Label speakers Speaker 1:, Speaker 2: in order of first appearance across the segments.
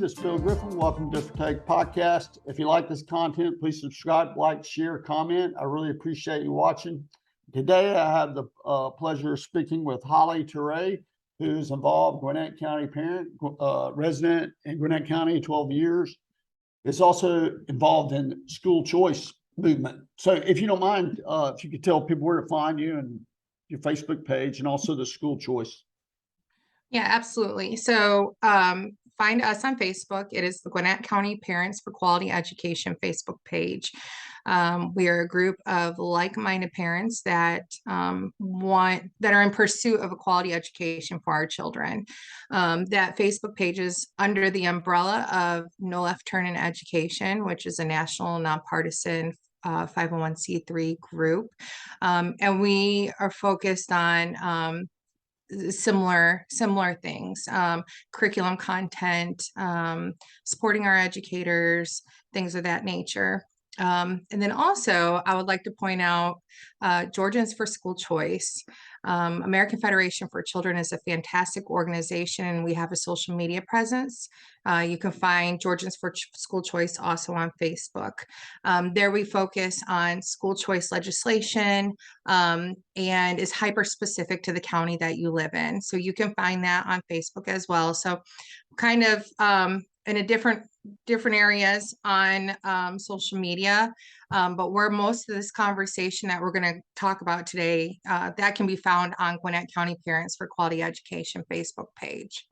Speaker 1: This is Bill Griffin. Welcome to Different Take Podcast. If you like this content, please subscribe, like, share, comment. I really appreciate you watching. Today, I have the pleasure of speaking with Holly Terei, who's involved, Gwinnett County parent, resident in Gwinnett County, 12 years. Is also involved in school choice movement. So if you don't mind, if you could tell people where to find you and your Facebook page and also the school choice.
Speaker 2: Yeah, absolutely. So find us on Facebook. It is the Gwinnett County Parents for Quality Education Facebook page. We are a group of like-minded parents that are in pursuit of a quality education for our children. That Facebook page is under the umbrella of No Left Turn in Education, which is a national nonpartisan 501c3 group. And we are focused on similar things, curriculum content, supporting our educators, things of that nature. And then also, I would like to point out Georgians for School Choice. American Federation for Children is a fantastic organization, and we have a social media presence. You can find Georgians for School Choice also on Facebook. There we focus on school choice legislation and is hyper-specific to the county that you live in. So you can find that on Facebook as well. So kind of in a different areas on social media, but where most of this conversation that we're going to talk about today, that can be found on Gwinnett County Parents for Quality Education Facebook page.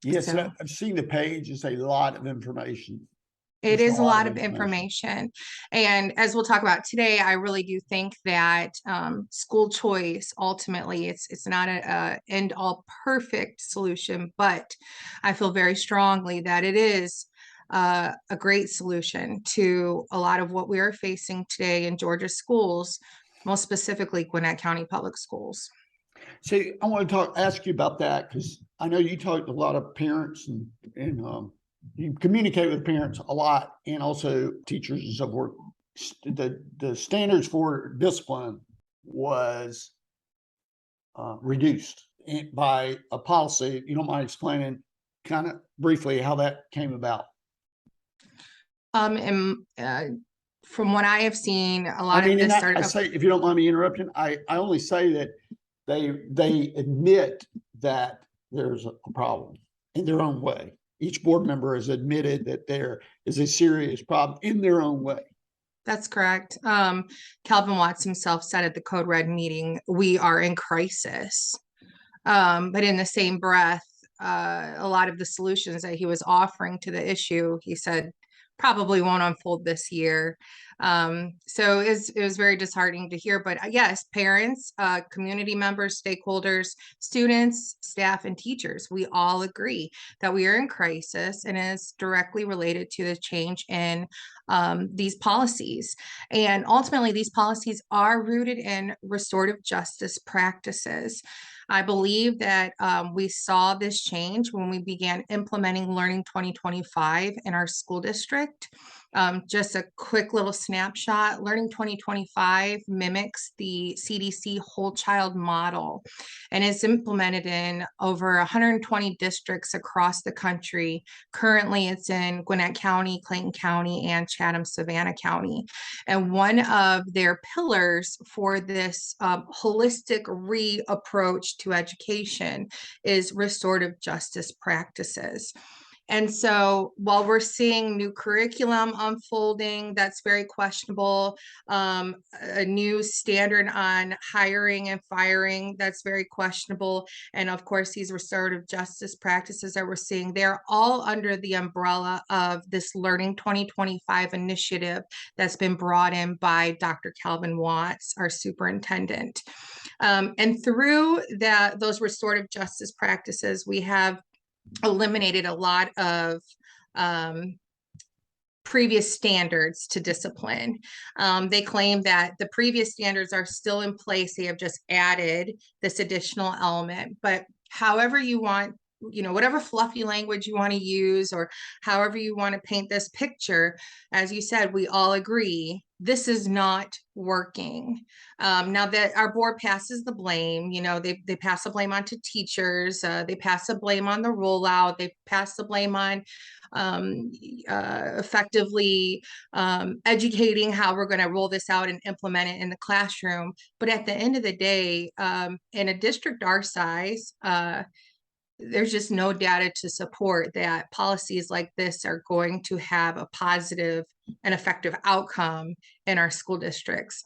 Speaker 1: Yes, so, I've seen the page. It's a lot of information.
Speaker 2: It is a lot of information. And as we'll talk about today, I really do think that school choice, ultimately, it's not a end all perfect solution, but I feel very strongly that it is a great solution to a lot of what we are facing today in Georgia schools, most specifically Gwinnett County Public Schools.
Speaker 1: So I want to ask you about that, because I know you talk to a lot of parents and you communicate with parents a lot, and also teachers and so forth. The standards for discipline was reduced by a policy. You don't mind explaining kind of briefly how that came about?
Speaker 2: From what I have seen, a lot of this started.
Speaker 1: I say, if you don't mind me interrupting, I only say that they admit that there's a problem in their own way. Each board member has admitted that there is a serious problem in their own way.
Speaker 2: That's correct. Calvin Watts himself said at the Code Red meeting, we are in crisis. But in the same breath, a lot of the solutions that he was offering to the issue, he said, probably won't unfold this year. So it was very disheartening to hear. But yes, parents, community members, stakeholders, students, staff, and teachers, we all agree that we are in crisis, and is directly related to the change in these policies. And ultimately, these policies are rooted in restorative justice practices. I believe that we saw this change when we began implementing Learning 2025 in our school district. Just a quick little snapshot, Learning 2025 mimics the CDC whole child model and is implemented in over 120 districts across the country. Currently, it's in Gwinnett County, Clayton County, and Chatham-Savannah County. And one of their pillars for this holistic reapproach to education is restorative justice practices. And so while we're seeing new curriculum unfolding, that's very questionable, a new standard on hiring and firing, that's very questionable. And of course, these restorative justice practices that we're seeing, they're all under the umbrella of this Learning 2025 initiative that's been brought in by Dr. Calvin Watts, our superintendent. And through those restorative justice practices, we have eliminated a lot of previous standards to discipline. They claim that the previous standards are still in place. They have just added this additional element. But however you want whatever fluffy language you want to use, or however you want to paint this picture. As you said, we all agree this is not working. Now that our board passes the blame, they pass the blame on to teachers, they pass the blame on the rollout, they pass the blame on effectively educating how we're going to roll this out and implement it in the classroom. But at the end of the day, in a district our size, there's just no data to support that policies like this are going to have a positive and effective outcome in our school districts.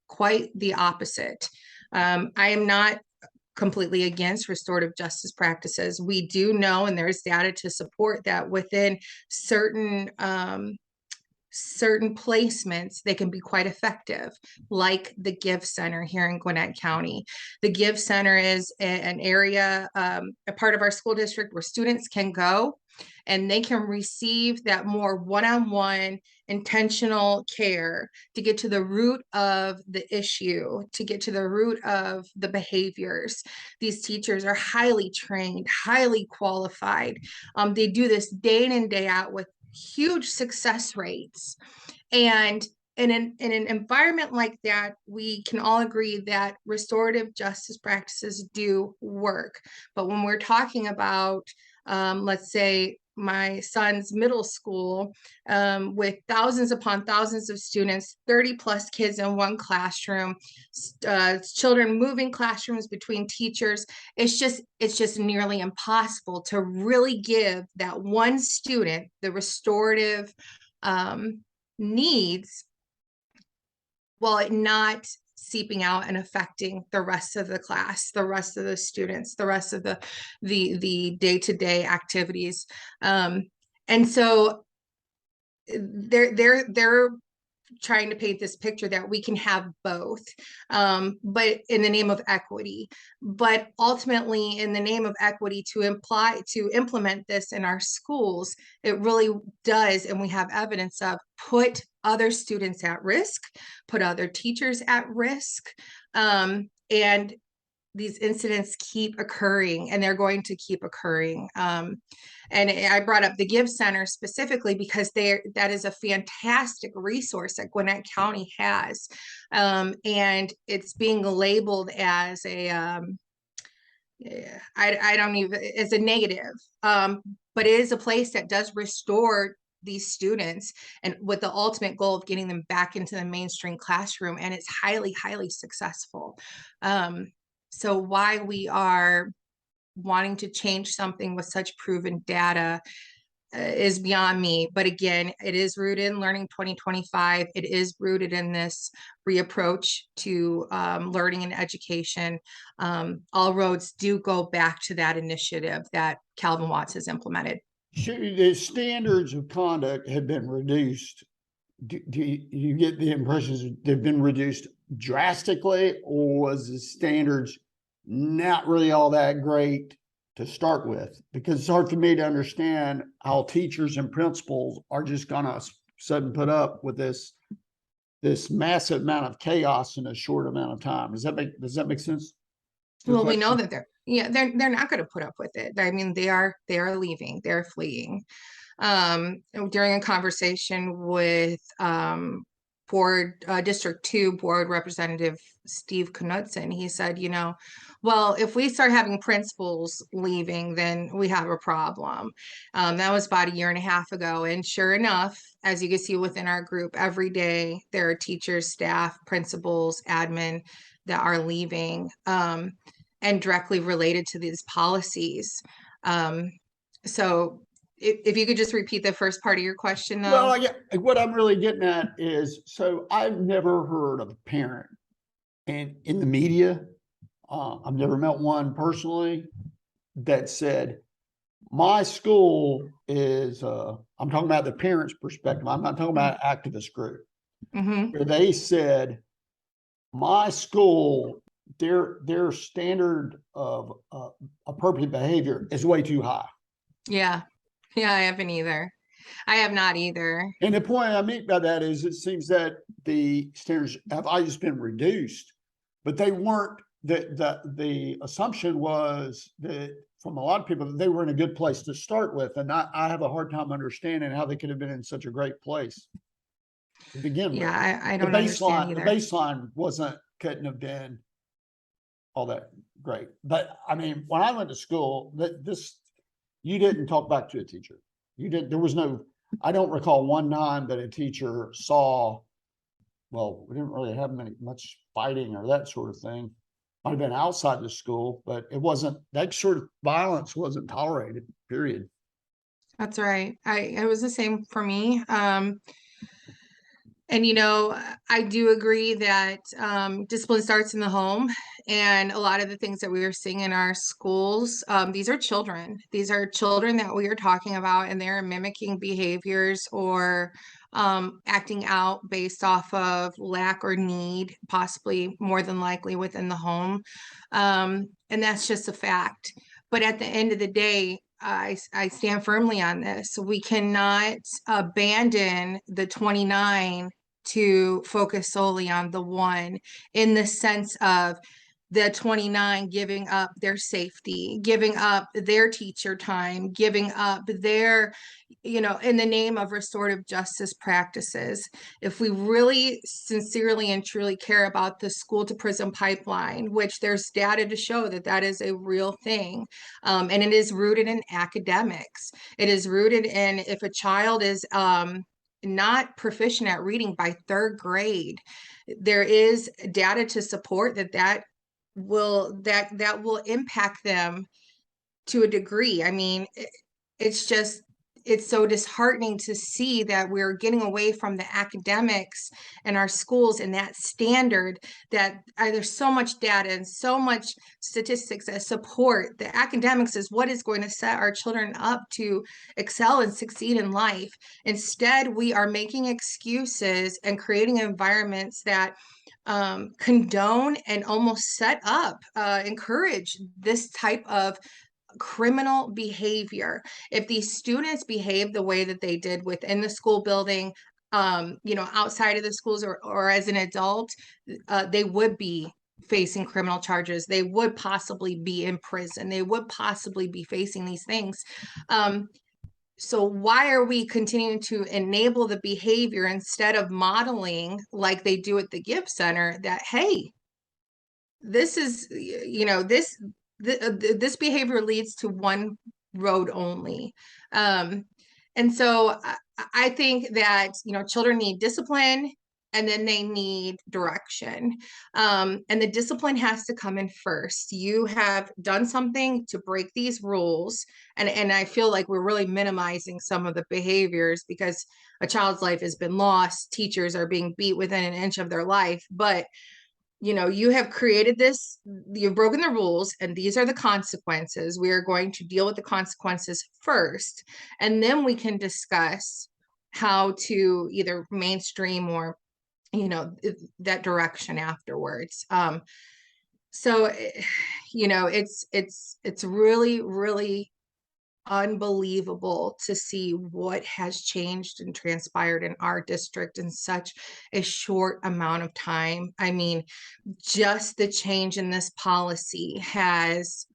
Speaker 2: Quite the opposite. I am not completely against restorative justice practices. We do know, and there's data to support that within certain placements, they can be quite effective, like the Give Center here in Gwinnett County. The Give Center is an area, a part of our school district where students can go and they can receive that more one-on-one intentional care to get to the root of the issue, to get to the root of the behaviors. These teachers are highly trained, highly qualified. They do this day in and day out with huge success rates. And in an environment like that, we can all agree that restorative justice practices do work. But when we're talking about, let's say, my son's middle school, with thousands upon thousands of students, 30 plus kids in one classroom, children moving classrooms between teachers, it's just nearly impossible to really give that one student the restorative needs while it not seeping out and affecting the rest of the class, the rest of the students, the rest of the day-to-day activities. And so they're trying to paint this picture that we can have both, but in the name of equity. But ultimately, in the name of equity, to implement this in our schools, it really does, and we have evidence of, put other students at risk, put other teachers at risk, and these incidents keep occurring, and they're going to keep occurring. And I brought up the Give Center specifically because that is a fantastic resource that Gwinnett County has. And it's being labeled as I don't even, as a negative, but it is a place that does restore these students, and with the ultimate goal of getting them back into the mainstream classroom, and it's highly, highly successful. So why we are wanting to change something with such proven data is beyond me. But again, it is rooted in Learning 2025. It is rooted in this reapproach to learning and education. All roads do go back to that initiative that Calvin Watts has implemented.
Speaker 1: The standards of conduct have been reduced. Do you get the impressions they've been reduced drastically, or was the standards not really all that great to start with? Because it's hard for me to understand how teachers and principals are just gonna suddenly put up with this massive amount of chaos in a short amount of time. Does that make sense?
Speaker 2: Well, we know that they're not going to put up with it. I mean, they are leaving, they're fleeing. During a conversation with District 2 Board Representative Steve Knudsen, he said, well, if we start having principals leaving, then we have a problem. That was about 1.5 years ago. And sure enough, as you can see within our group, every day there are teachers, staff, principals, admin that are leaving, and directly related to these policies. So if you could just repeat the first part of your question, though.
Speaker 1: Well, what I'm really getting at is, so I've never heard of a parent, and in the media, I've never met one personally that said, my school is, I'm talking about the parents' perspective. I'm not talking about activist group. Where they said, my school, their standard of appropriate behavior is way too high.
Speaker 2: Yeah, I haven't either. I have not either.
Speaker 1: And the point I mean by that is, it seems that the standards have always been reduced, but they weren't the assumption was that from a lot of people that they were in a good place to start with, and I have a hard time understanding how they could have been in such a great place to begin with.
Speaker 2: Yeah, I
Speaker 1: The
Speaker 2: don't understand
Speaker 1: the
Speaker 2: either.
Speaker 1: baseline couldn't have been all that great. But I mean, when I went to school, you didn't talk back to a teacher. There was no, I don't recall one time that a teacher saw, well, we didn't really have much fighting or that sort of thing. Might have been outside the school, but it wasn't, that sort of violence wasn't tolerated, period.
Speaker 2: That's right. It was the same for me. And, I do agree that discipline starts in the home. And a lot of the things that we are seeing in our schools, these are children. These are children that we are talking about, and they're mimicking behaviors or acting out based off of lack or need, possibly more than likely within the home. And that's just a fact. But at the end of the day, I stand firmly on this. We cannot abandon the 29 to focus solely on the 1, in the sense of the 29 giving up their safety, giving up their teacher time, giving up their, in the name of restorative justice practices. If we really sincerely and truly care about the school to prison pipeline, which there's data to show that that is a real thing, and it is rooted in academics. It is rooted in, if a child is not proficient at reading by 3rd grade, there is data to support that will impact them to a degree. I mean, it's so disheartening to see that we're getting away from the academics in our schools and that standard, that there's so much data and so much statistics that support the academics is what is going to set our children up to excel and succeed in life. Instead, we are making excuses and creating environments that condone and almost set up, encourage this type of criminal behavior. If these students behave the way that they did within the school building, outside of the schools or as an adult, they would be facing criminal charges. They would possibly be in prison. They would possibly be facing these things. So why are we continuing to enable the behavior instead of modeling like they do at the Gibb Center that, hey, this is, this behavior leads to one road only. And so I think that, children need discipline, and then they need direction. And the discipline has to come in first. You have done something to break these rules. And I feel like we're really minimizing some of the behaviors because a child's life has been lost. Teachers are being beat within an inch of their life. But you have created this, you've broken the rules, and these are the consequences. We are going to deal with the consequences first, and then we can discuss how to either mainstream or, that direction afterwards. So, it's really, really unbelievable to see what has changed and transpired in our district in such a short amount of time. I mean, just the change in this policy has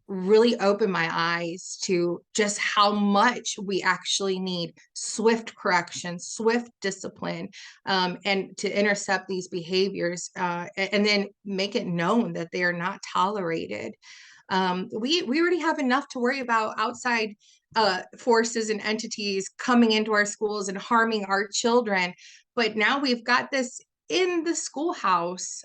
Speaker 2: really opened my eyes to just how much we actually need swift correction, swift discipline, and to intercept these behaviors, and then make it known that they are not tolerated. We already have enough to worry about outside forces and entities coming into our schools and harming our children. But now we've got this in the schoolhouse.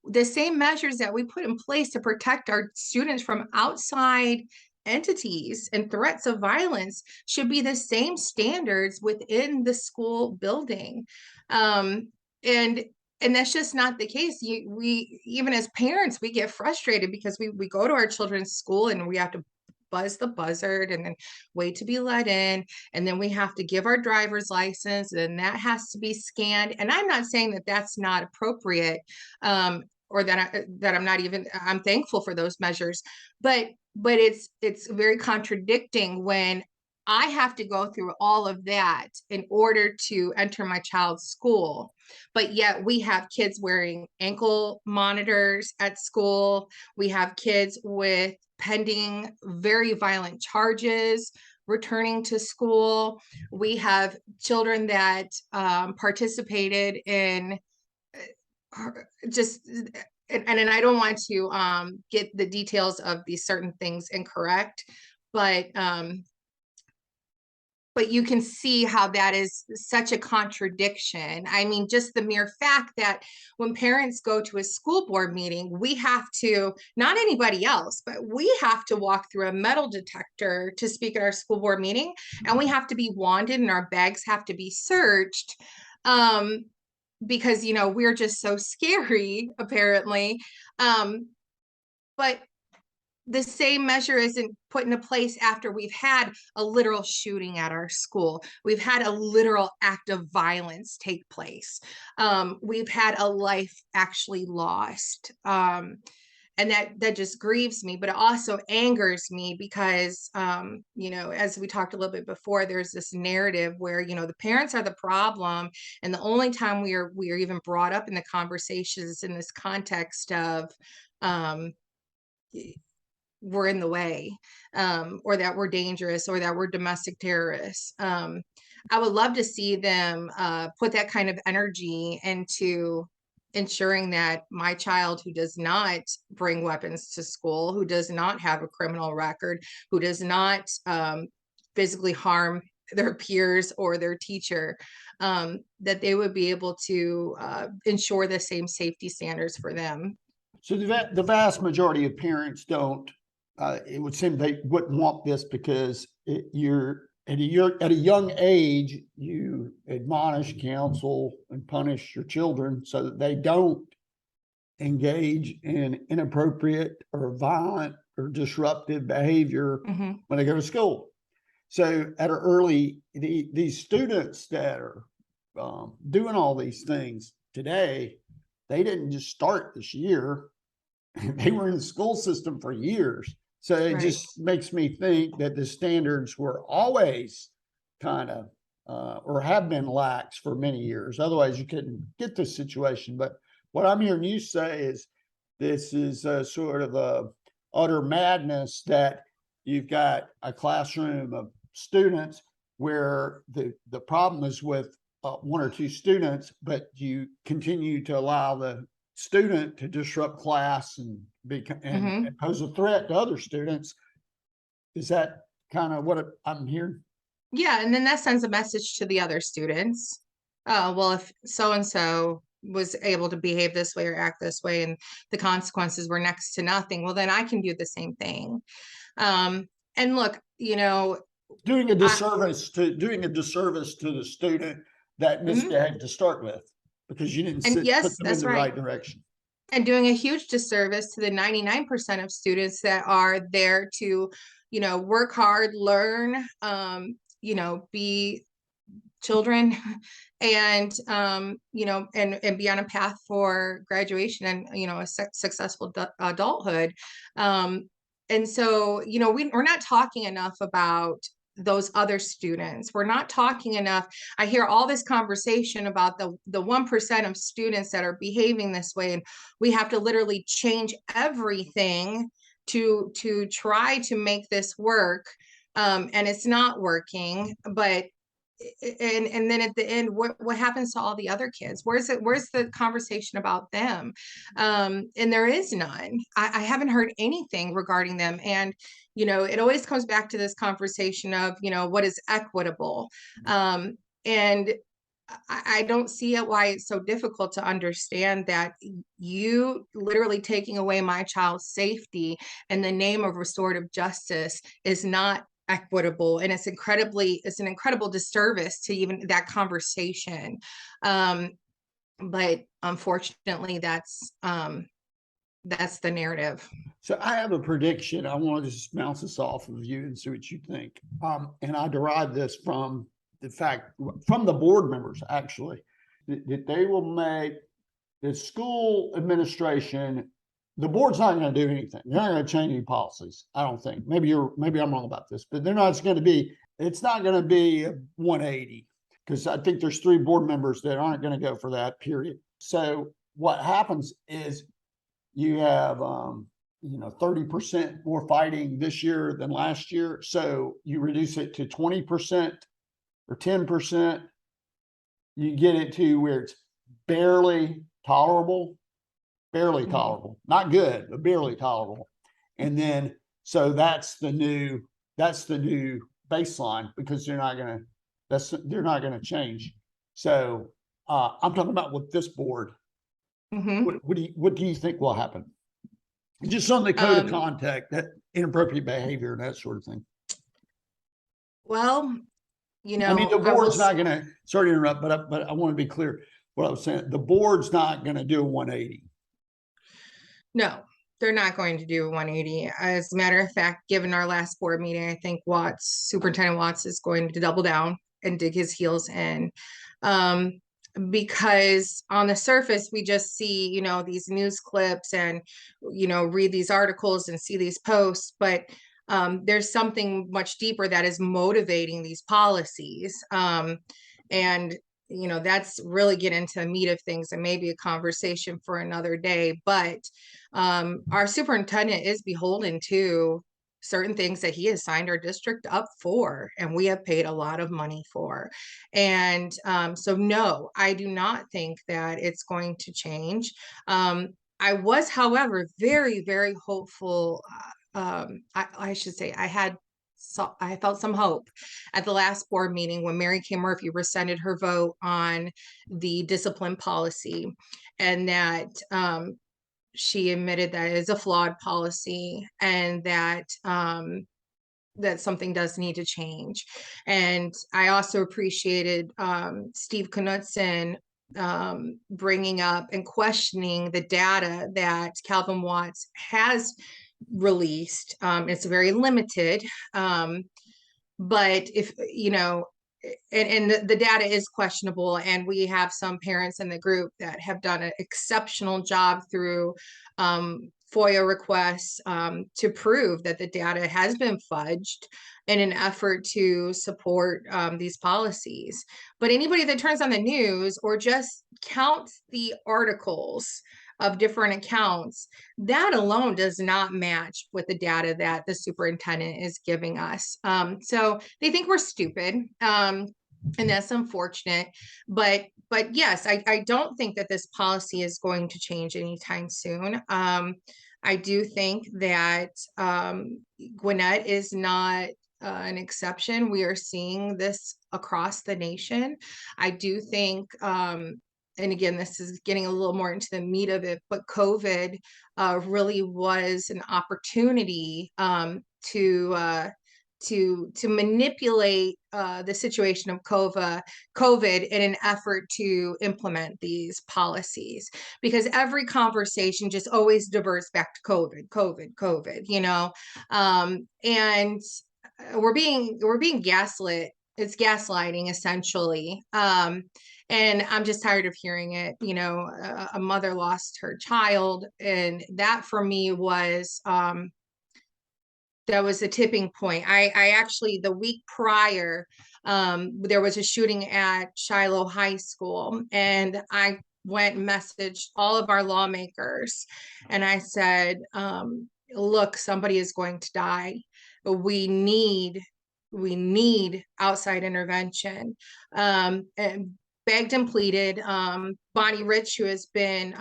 Speaker 2: The same measures that we put in place to protect our students from outside entities and threats of violence should be the same standards within the school building. And that's just not the case. We even as parents, we get frustrated because we go to our children's school and we have to buzz the buzzard and then wait to be let in, and then we have to give our driver's license, and that has to be scanned. And I'm not saying that that's not appropriate, or that I'm thankful for those measures, but it's very contradicting when I have to go through all of that in order to enter my child's school. But yet we have kids wearing ankle monitors at school. We have kids with pending very violent charges returning to school. We have children that participated in just and I don't want to get the details of these certain things incorrect, but you can see how that is such a contradiction. I mean, just the mere fact that when parents go to a school board meeting, we have to, not anybody else, but we have to walk through a metal detector to speak at our school board meeting, and we have to be wanded and our bags have to be searched. Because, we're just so scary, apparently. But the same measure isn't put into place after we've had a literal shooting at our school. We've had a literal act of violence take place. We've had a life actually lost. And that just grieves me, but it also angers me because, as we talked a little bit before, there's this narrative where, the parents are the problem. And the only time we are even brought up in the conversations in this context of, we're in the way, or that we're dangerous, or that we're domestic terrorists. I would love to see them put that kind of energy into ensuring that my child, who does not bring weapons to school, who does not have a criminal record, who does not physically harm their peers or their teacher, that they would be able to ensure the same safety standards for them.
Speaker 1: So the vast majority of parents don't. It would seem they wouldn't want this because you're at a young age, you admonish, counsel, and punish your children so that they don't engage in inappropriate or violent or disruptive behavior when they go to school. So at an early, these students that are doing all these things today, they didn't just start this year. They were in the school system for years. So it just makes me think that the standards were always kind of, or have been lax for many years. Otherwise, you couldn't get this situation. But what I'm hearing you say is this is a sort of a utter madness that you've got a classroom of students where the problem is with one or two students, but you continue to allow the student to disrupt class and pose a threat to other students. Is that kind of what I'm hearing?
Speaker 2: Yeah, and then that sends a message to the other students. Well, if so-and-so was able to behave this way or act this way and the consequences were next to nothing, well, then I can do the same thing. And look,
Speaker 1: doing a disservice to the student that misbehaved to start with, because you didn't put them in the right direction.
Speaker 2: And doing a huge disservice to the 99% of students that are there to, work hard, learn, be children and, and be on a path for graduation and, a successful adulthood. And so, we're not talking enough about those other students. We're not talking enough. I hear all this conversation about the 1% of students that are behaving this way, and we have to literally change everything to try to make this work. And it's not working, but and then at the end, what happens to all the other kids? Where's the conversation about them? And there is none. I haven't heard anything regarding them. And it always comes back to this conversation of what is equitable. And I don't see it why it's so difficult to understand that you literally taking away my child's safety in the name of restorative justice is not equitable, and it's an incredible disservice to even that conversation. But unfortunately, that's the narrative.
Speaker 1: So I have a prediction. I want to just bounce this off of you and see what you think. And I derive this from the board members, actually, that they will make the school administration. The board's not going to do anything. They're not going to change any policies. I don't think. Maybe I'm wrong about this, but they're not going to be it's not going to be a 180 because I think there's 3 board members that aren't going to go for that period. So what happens is you have, 30% more fighting this year than last year. So you reduce it to 20% or 10%. You get it to where it's barely tolerable, not good, but barely tolerable. And then, so that's the new baseline because they're not going to change. So I'm talking about with this board. What do you think will happen? Just on the code of conduct, that inappropriate behavior and that sort of thing.
Speaker 2: Well,
Speaker 1: I mean, the board's not going to, sorry to interrupt, but I want to be clear what I was saying. The board's not going to do a 180.
Speaker 2: No, they're not going to do a 180. As a matter of fact, given our last board meeting, I think Superintendent Watts is going to double down and dig his heels in. Because on the surface, we just see, these news clips and, read these articles and see these posts, but there's something much deeper that is motivating these policies. And that's really get into the meat of things and maybe a conversation for another day. But our superintendent is beholden to certain things that he has signed our district up for, and we have paid a lot of money for. And so, no, I do not think that it's going to change. I was, however, very, very hopeful. I should say I felt some hope at the last board meeting when Mary Kay Murphy rescinded her vote on the discipline policy, and that she admitted that it is a flawed policy and that that something does need to change. And I also appreciated Steve Knutson bringing up and questioning the data that Calvin Watts has released. It's very limited, but if and the data is questionable, and we have some parents in the group that have done an exceptional job through FOIA requests to prove that the data has been fudged in an effort to support these policies. But anybody that turns on the news or just counts the articles of different accounts, that alone does not match with the data that the superintendent is giving us. So they think we're stupid, and that's unfortunate. But yes, I don't think that this policy is going to change anytime soon. I do think that Gwinnett is not an exception. We are seeing this across the nation. I do think and again, this is getting a little more into the meat of it, but COVID really was an opportunity to manipulate the situation of COVID in an effort to implement these policies, because every conversation just always diverts back to COVID, and we're being gaslit. It's gaslighting essentially. And I'm just tired of hearing it. A mother lost her child, and that for me was that was a tipping point. I actually, the week prior, there was a shooting at Shiloh High School, and I went and messaged all of our lawmakers, and I said, look, somebody is going to die. We need outside intervention. And begged and pleaded. Bonnie Rich, who has been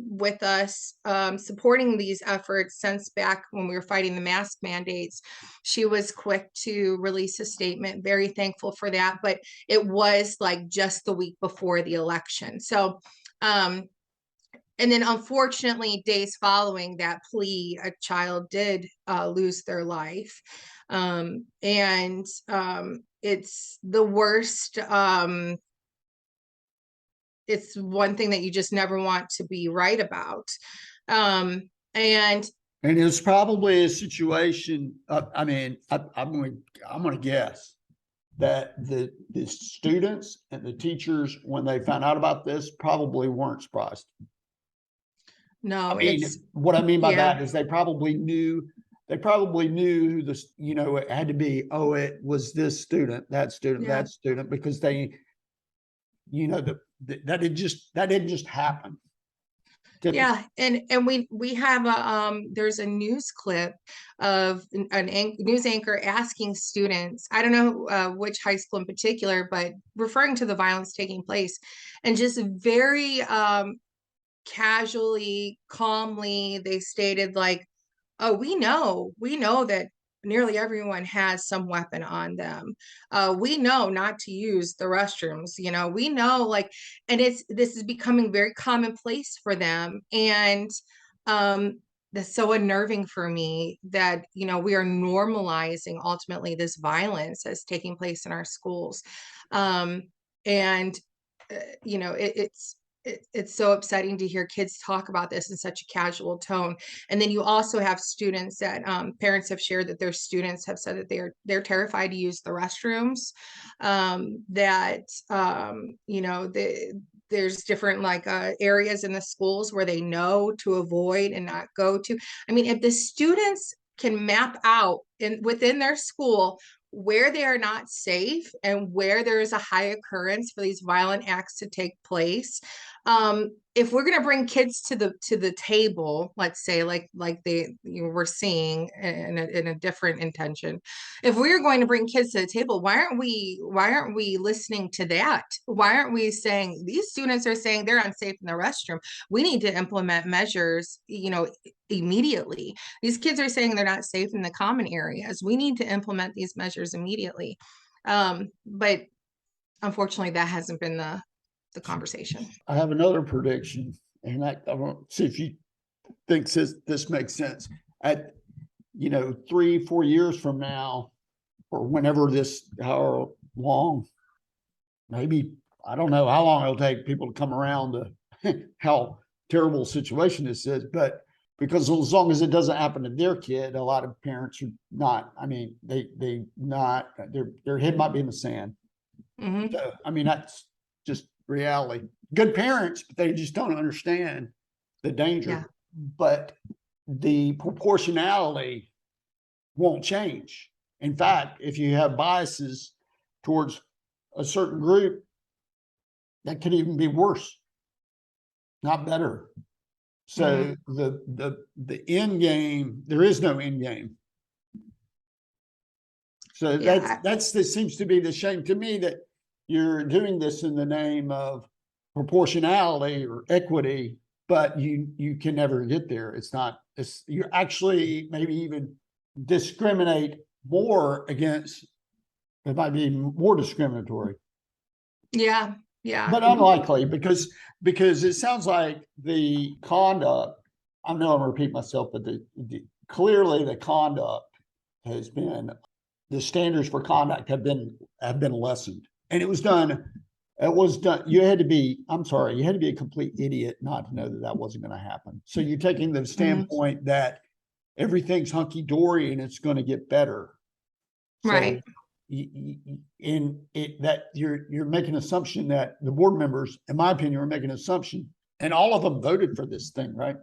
Speaker 2: with us supporting these efforts since back when we were fighting the mask mandates, she was quick to release a statement. Very thankful for that. But it was like just the week before the election. So, and then unfortunately, days following that plea, a child did lose their life. And it's the worst. It's one thing that you just never want to be right about. And
Speaker 1: it's probably a situation. I'm going to guess that the students and the teachers, when they found out about this, probably weren't surprised.
Speaker 2: No,
Speaker 1: what I mean by that is they probably knew they probably knew who this, you know, it had to be, oh, it was this student, that student,
Speaker 2: Yeah.
Speaker 1: that student, because they, you know, that didn't just happen.
Speaker 2: Yeah, and we have a there's a news clip of news anchor asking students, I don't know which high school in particular, but referring to the violence taking place, and just very casually, calmly, they stated like, oh, we know that nearly everyone has some weapon on them. We know not to use the restrooms, you know, we know, like, and this is becoming very commonplace for them. And that's so unnerving for me that, you know, we are normalizing ultimately this violence that's taking place in our schools. And you know, it's so upsetting to hear kids talk about this in such a casual tone. And then you also have students that parents have shared that their students have said that they're terrified to use the restrooms. You know, there's different like areas in the schools where they know to avoid and not go to. I mean, if the students can map out within their school where they are not safe and where there is a high occurrence for these violent acts to take place, if we're going to bring kids to the table, let's say like we're seeing in a different intention, if we are going to bring kids to the table, why aren't we listening to that? Why aren't we saying these students are saying they're unsafe in the restroom? We need to implement measures, you know, immediately. These kids are saying they're not safe in the common areas. We need to implement these measures immediately. But unfortunately, that hasn't been the conversation.
Speaker 1: I have another prediction, and I want to see if you think this makes sense. At, you know, 3-4 years from now, or whenever how long, maybe, I don't know how long it'll take people to come around to how terrible situation this is, but because as long as it doesn't happen to their kid, a lot of parents are not, I mean, their head might be in the sand.
Speaker 2: Mm-hmm.
Speaker 1: So, I mean, that's just reality. Good parents, but they just don't understand the danger.
Speaker 2: Yeah.
Speaker 1: But the proportionality won't change. In fact, if you have biases towards a certain group, that could even be worse, not better. So the end game, there is no end game. So this seems to be the shame to me, that you're doing this in the name of proportionality or equity, but you can never get there. You actually maybe even discriminate more against, it might be more discriminatory.
Speaker 2: Yeah.
Speaker 1: But unlikely, because it sounds like the conduct, I know I'm repeating myself, but clearly the conduct has been, the standards for conduct have been lessened. And it was done, you had to be a complete idiot not to know that wasn't going to happen. So you're taking the standpoint that everything's hunky-dory and it's going to get better. So,
Speaker 2: right.
Speaker 1: That you're making an assumption that the board members, in my opinion, are making an assumption, and all of them voted for this thing, right?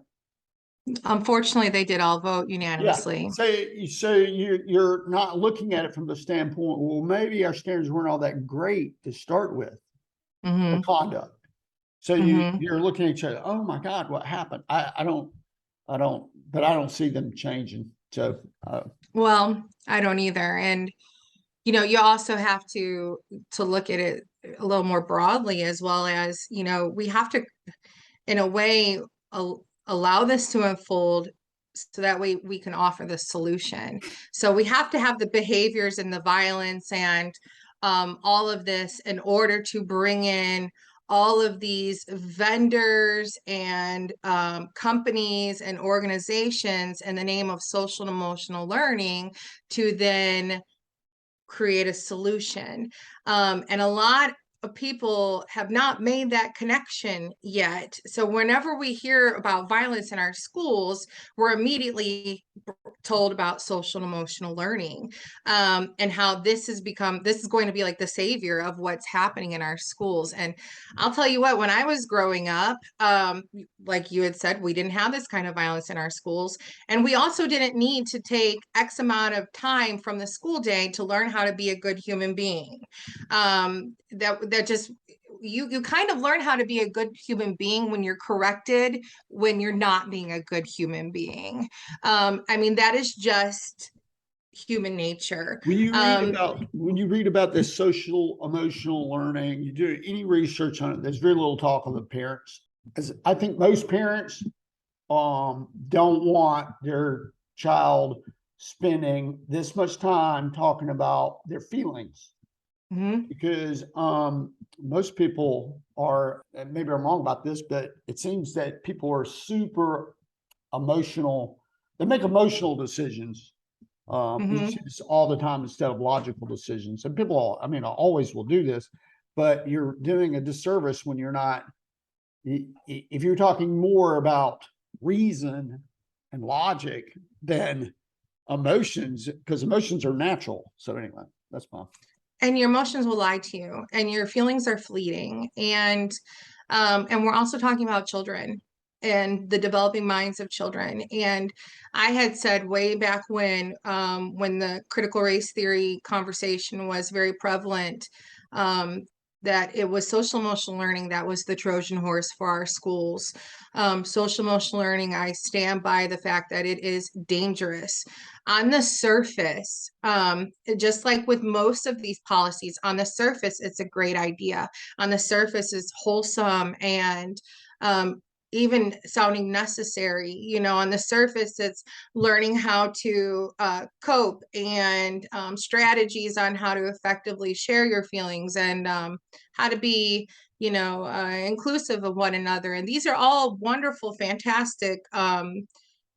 Speaker 2: Unfortunately, they did all vote unanimously.
Speaker 1: Yeah. So you're not looking at it from the standpoint, well, maybe our standards weren't all that great to start with, the conduct. So you're looking at each other, oh my God, what happened? I don't see them changing. So
Speaker 2: well, I don't either. And you know, you also have to look at it a little more broadly, as well as, you know, we have to, in a way, allow this to unfold so that way we can offer the solution. So we have to have the behaviors and the violence and all of this in order to bring in all of these vendors and companies and organizations in the name of social and emotional learning to then create a solution. And a lot people have not made that connection yet. So whenever we hear about violence in our schools, we're immediately told about social and emotional learning, and how this is going to be like the savior of what's happening in our schools. And I'll tell you what, when I was growing up, like you had said, we didn't have this kind of violence in our schools, and we also didn't need to take X amount of time from the school day to learn how to be a good human being. That just, you kind of learn how to be a good human being when you're corrected, when you're not being a good human being. I mean, that is just human nature.
Speaker 1: When you read about this social emotional learning, you do any research on it, there's very little talk of the parents. As I think most parents don't want their child spending this much time talking about their feelings. Because most people are, and maybe I'm wrong about this, but it seems that people are super emotional. They make emotional decisions all the time instead of logical decisions. And people, I mean, always will do this, but you're doing a disservice when you're not. If you're talking more about reason and logic than emotions, because emotions are natural. So anyway, that's fine.
Speaker 2: And your emotions will lie to you, and your feelings are fleeting. And we're also talking about children and the developing minds of children. And I had said way back when the critical race theory conversation was very prevalent, that it was social emotional learning that was the Trojan horse for our schools. Social emotional learning, I stand by the fact that it is dangerous. On the surface, just like with most of these policies, on the surface, it's a great idea. On the surface, it's wholesome and even sounding necessary. You know, on the surface, it's learning how to cope and strategies on how to effectively share your feelings and how to be, you know, inclusive of one another. And these are all wonderful, fantastic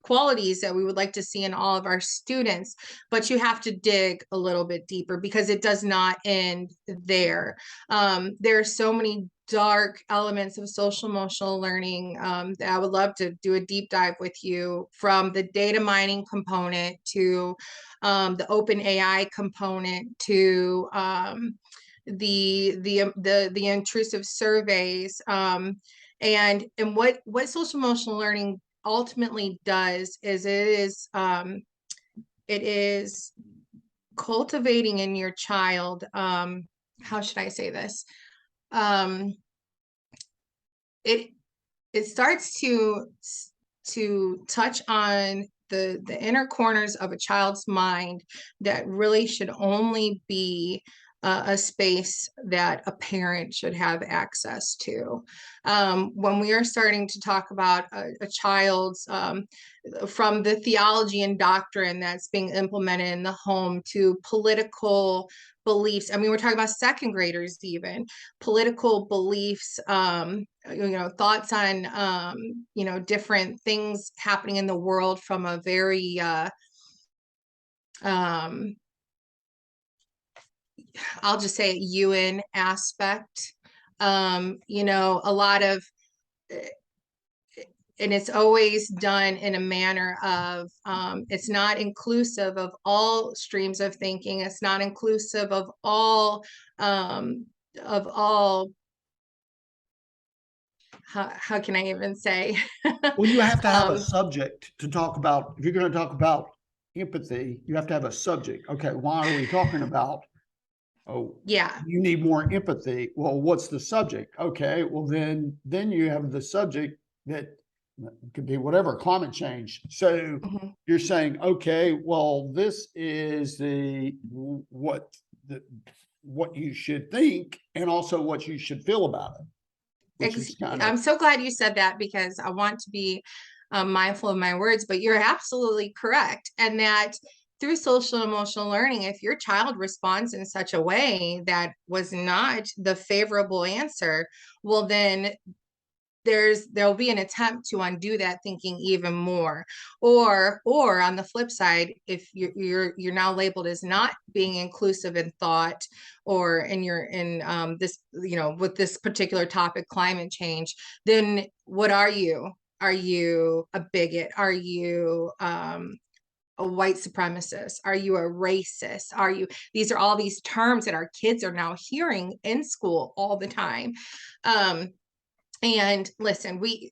Speaker 2: qualities that we would like to see in all of our students, but you have to dig a little bit deeper because it does not end there. There are so many dark elements of social emotional learning that I would love to do a deep dive with you, from the data mining component to the open AI component to the intrusive surveys, and what social emotional learning ultimately does is it is cultivating in your child, how should I say this, it starts to touch on the inner corners of a child's mind that really should only be a space that a parent should have access to. When we are starting to talk about a child's, from the theology and doctrine that's being implemented in the home to political beliefs. I mean, we're talking about second graders, even political beliefs, you know, thoughts on, you know, different things happening in the world from a very, I'll just say UN aspect. You know, a lot of, and it's always done in a manner of, it's not inclusive of all streams of thinking. It's not inclusive of all, how can I even say?
Speaker 1: Well, you have to have a subject to talk about. If you're going to talk about empathy, you have to have a subject. Okay, why are we talking about? Oh,
Speaker 2: yeah,
Speaker 1: you need more empathy. Well, what's the subject? Okay, well then you have the subject that could be whatever, climate change. So you're saying, okay, well, this is what you should think, and also what you should feel about it.
Speaker 2: I'm so glad you said that, because I want to be mindful of my words, but you're absolutely correct. And that through social emotional learning, if your child responds in such a way that was not the favorable answer, well, then there'll be an attempt to undo that thinking even more. Or on the flip side, if you're now labeled as not being inclusive in thought, or in this, with this particular topic, climate change, then what are you? Are you a bigot? Are you a white supremacist? Are you a racist? These are all these terms that our kids are now hearing in school all the time. And listen, we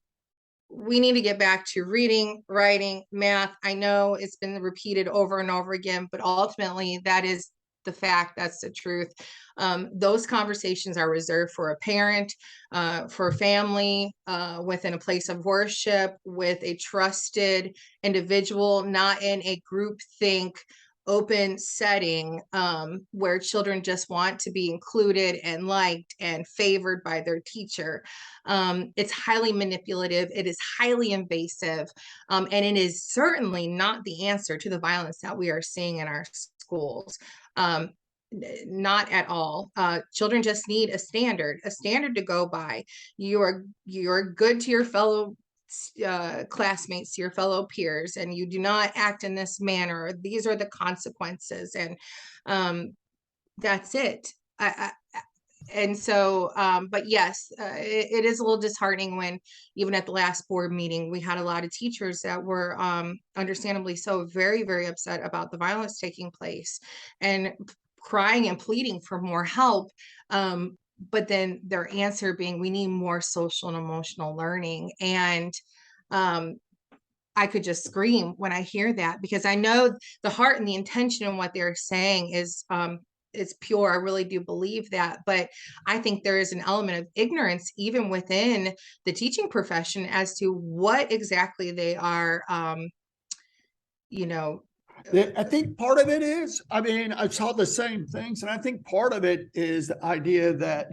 Speaker 2: need to get back to reading, writing, math. I know it's been repeated over and over again, but ultimately that is the fact, that's the truth. Those conversations are reserved for a parent, for a family, within a place of worship, with a trusted individual, not in a group think open setting, where children just want to be included and liked and favored by their teacher. It's highly manipulative. It is highly invasive. And it is certainly not the answer to the violence that we are seeing in our schools. Not at all. Children just need a standard to go by. You're good to your fellow classmates, to your fellow peers, and you do not act in this manner. These are the consequences, and that's it. And so, but yes, it is a little disheartening when, even at the last board meeting, we had a lot of teachers that were understandably so very, very upset about the violence taking place, and crying and pleading for more help. But then their answer being, we need more social and emotional learning. And I could just scream when I hear that, because I know the heart and the intention in what they're saying is pure. I really do believe that. But I think there is an element of ignorance even within the teaching profession as to what exactly they are,
Speaker 1: I think part of it is, I mean, I saw the same things, and I think part of it is the idea that,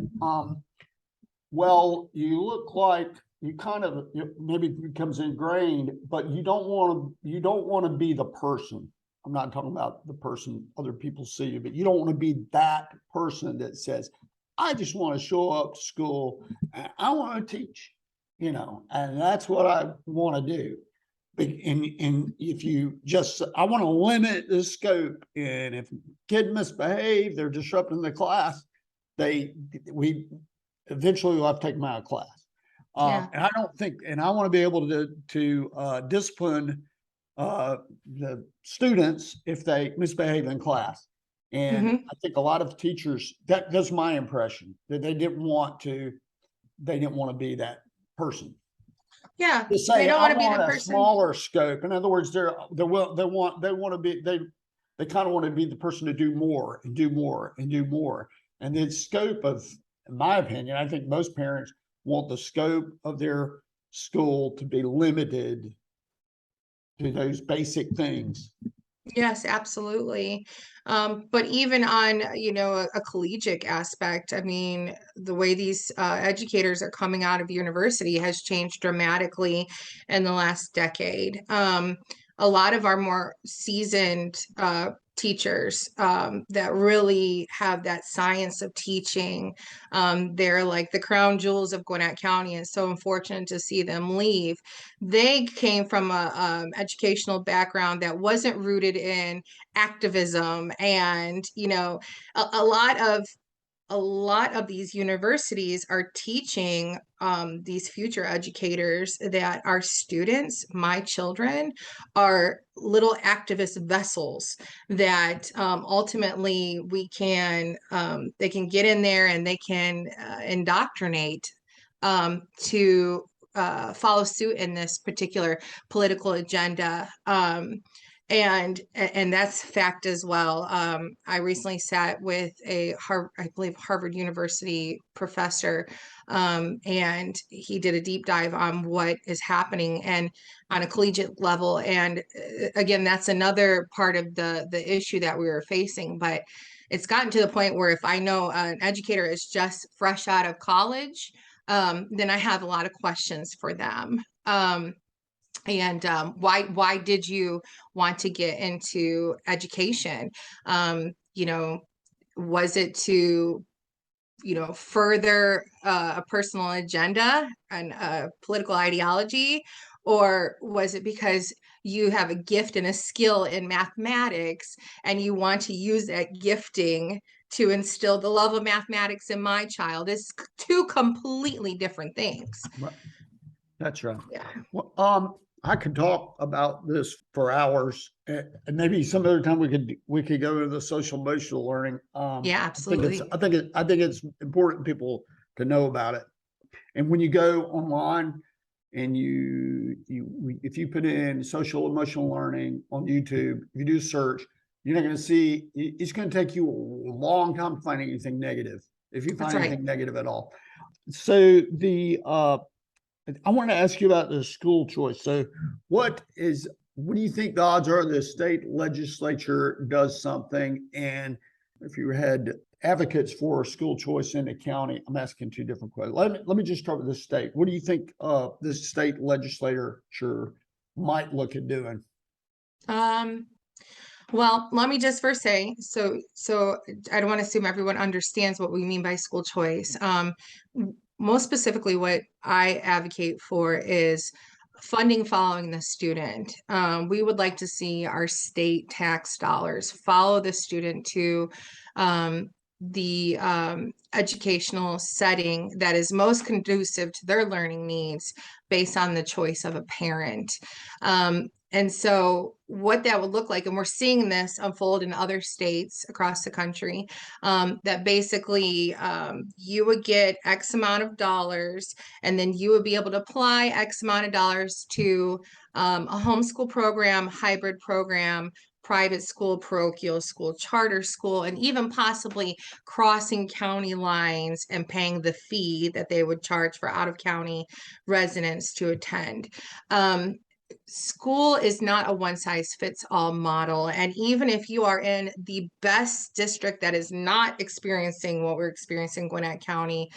Speaker 1: well, you look like you kind of, maybe it becomes ingrained, but you don't want to be the person. I'm not talking about the person other people see you, but you don't want to be that person that says, I just want to show up to school and I want to teach, and that's what I want to do. And if you just, I want to limit the scope, and if kid misbehave, they're disrupting the class, we eventually will have to take them out of class.
Speaker 2: Yeah.
Speaker 1: And I don't think, and I want to be able to discipline the students if they misbehave in class. And I think a lot of teachers, that's my impression, that they didn't want to be that person.
Speaker 2: Yeah,
Speaker 1: To say,
Speaker 2: they don't
Speaker 1: I
Speaker 2: want to be
Speaker 1: want
Speaker 2: the
Speaker 1: a
Speaker 2: person.
Speaker 1: smaller scope. In other words, they want to be, they kind of want to be the person to do more and do more and do more. And the scope of, in my opinion, I think most parents want the scope of their school to be limited to those basic things.
Speaker 2: Yes, absolutely. But even on, a collegiate aspect, I mean, the way these educators are coming out of university has changed dramatically in the last decade. A lot of our more seasoned teachers that really have that science of teaching, they're like the crown jewels of Gwinnett County, and so unfortunate to see them leave. They came from a educational background that wasn't rooted in activism, and a lot of these universities are teaching these future educators that our students, my children, are little activist vessels that ultimately they can get in there and they can indoctrinate to follow suit in this particular political agenda. And that's fact as well. I recently sat with I believe Harvard University professor, and he did a deep dive on what is happening and on a collegiate level. And again, that's another part of the issue that we were facing. But it's gotten to the point where if I know an educator is just fresh out of college, then I have a lot of questions for them. And why did you want to get into education? Was it to further a personal agenda and a political ideology? Or was it because you have a gift and a skill in mathematics and you want to use that gifting to instill the love of mathematics in my child? It's two completely different things.
Speaker 1: Right. That's right.
Speaker 2: Yeah.
Speaker 1: Well, I could talk about this for hours, and maybe some other time we could go into the social emotional learning.
Speaker 2: Yeah, absolutely.
Speaker 1: I think it's important people to know about it. And when you go online and if you put in social emotional learning on YouTube, if you do search, you're not going to see. It's going to take you a long time to find anything negative, if you find anything negative at all. So I want to ask you about the school choice. So what do you think the odds are the state legislature does something? And if you had advocates for school choice in the county, I'm asking two different questions. Let me just start with the state. What do you think the state legislature might look at doing?
Speaker 2: Well, let me just first say, so I don't want to assume everyone understands what we mean by school choice. Most specifically, what I advocate for is funding following the student. We would like to see our state tax dollars follow the student to the educational setting that is most conducive to their learning needs based on the choice of a parent. And so what that would look like, and we're seeing this unfold in other states across the country, that basically you would get X amount of dollars, and then you would be able to apply X amount of dollars to a homeschool program, hybrid program, private school, parochial school, charter school, and even possibly crossing county lines and paying the fee that they would charge for out-of-county residents to attend. School is not a one-size-fits-all model. And even if you are in the best district that is not experiencing what we're experiencing in Gwinnett County,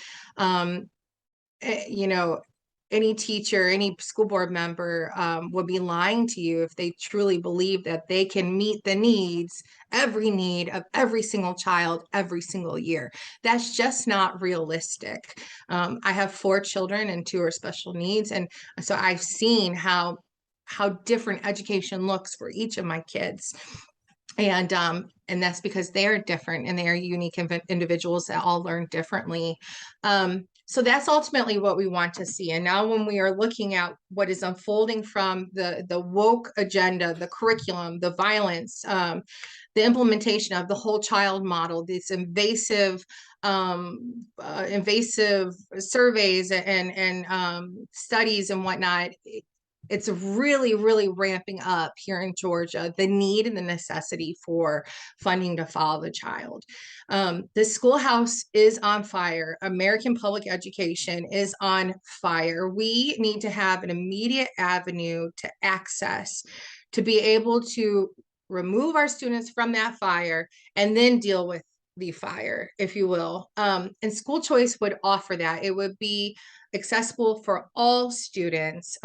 Speaker 2: any teacher, any school board member would be lying to you if they truly believe that they can meet the needs, every need of every single child, every single year. That's just not realistic. I have 4 children and 2 are special needs. And so I've seen how different education looks for each of my kids. And that's because they're different and they are unique individuals that all learn differently. So that's ultimately what we want to see. And now when we are looking at what is unfolding from the woke agenda, the curriculum, the violence, the implementation of the whole child model, these invasive surveys and studies and whatnot, it's really, really ramping up here in Georgia, the need and the necessity for funding to follow the child. The schoolhouse is on fire. American public education is on fire. We need to have an immediate avenue to access, to be able to remove our students from that fire and then deal with the fire, if you will. And school choice would offer that. It would be accessible for all students.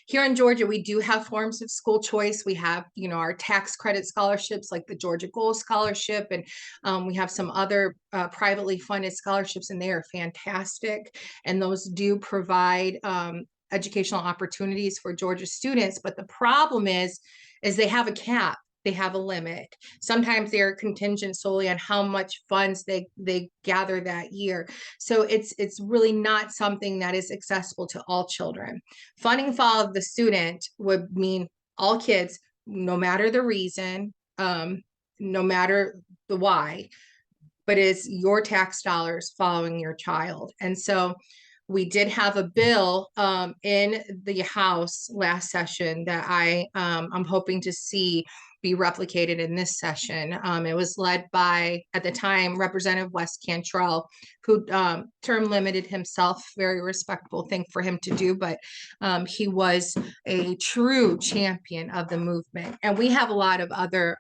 Speaker 2: Here in Georgia, we do have forms of school choice. We have, our tax credit scholarships like the Georgia Gold Scholarship, and we have some other privately funded scholarships, and they are fantastic. And those do provide educational opportunities for Georgia students. But the problem is they have a cap. They have a limit. Sometimes they're contingent solely on how much funds they gather that year. So it's really not something that is accessible to all children. Funding follow the student would mean all kids, no matter the reason, no matter the why, but it's your tax dollars following your child. And so we did have a bill in the House last session that I'm hoping to see be replicated in this session. It was led by, at the time, Representative Wes Cantrell, who term limited himself, very respectable thing for him to do, but he was a true champion of the movement. And we have a lot of other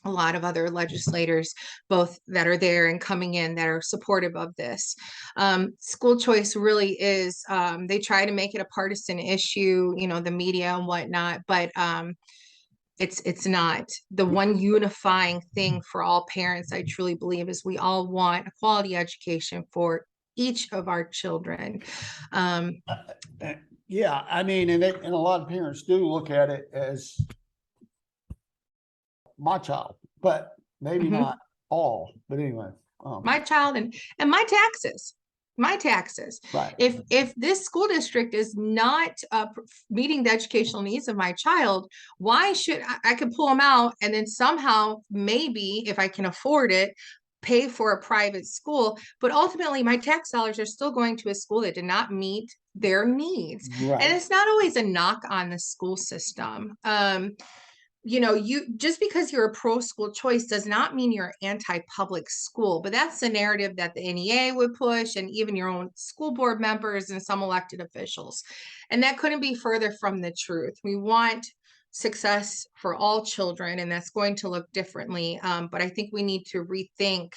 Speaker 2: legislators, both that are there and coming in, that are supportive of this. School choice really is, they try to make it a partisan issue, the media and whatnot, but It's not. The one unifying thing for all parents, I truly believe, is we all want a quality education for each of our children.
Speaker 1: Yeah, I mean, and a lot of parents do look at it as my child, but maybe
Speaker 2: Mhm.
Speaker 1: not all. But anyway,
Speaker 2: My child and my taxes. My taxes.
Speaker 1: right.
Speaker 2: If this school district is not meeting the educational needs of my child, why should I could pull them out and then somehow maybe if I can afford it, pay for a private school, but ultimately my tax dollars are still going to a school that did not meet their needs.
Speaker 1: Right.
Speaker 2: And it's not always a knock on the school system. You just because you're a pro school choice does not mean you're anti-public school, but that's the narrative that the NEA would push, and even your own school board members and some elected officials. And that couldn't be further from the truth. We want success for all children, and that's going to look differently. But I think we need to rethink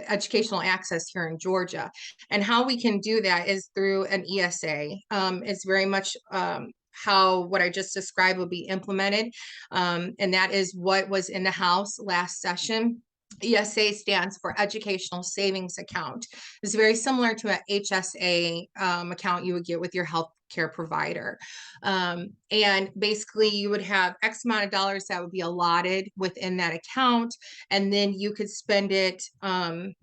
Speaker 2: educational access here in Georgia. And how we can do that is through an ESA. It's very much how what I just described will be implemented. And that is what was in the House last session. ESA stands for Educational Savings Account. It's very similar to an HSA account you would get with your health care provider. And basically you would have X amount of dollars that would be allotted within that account. And then you could spend it in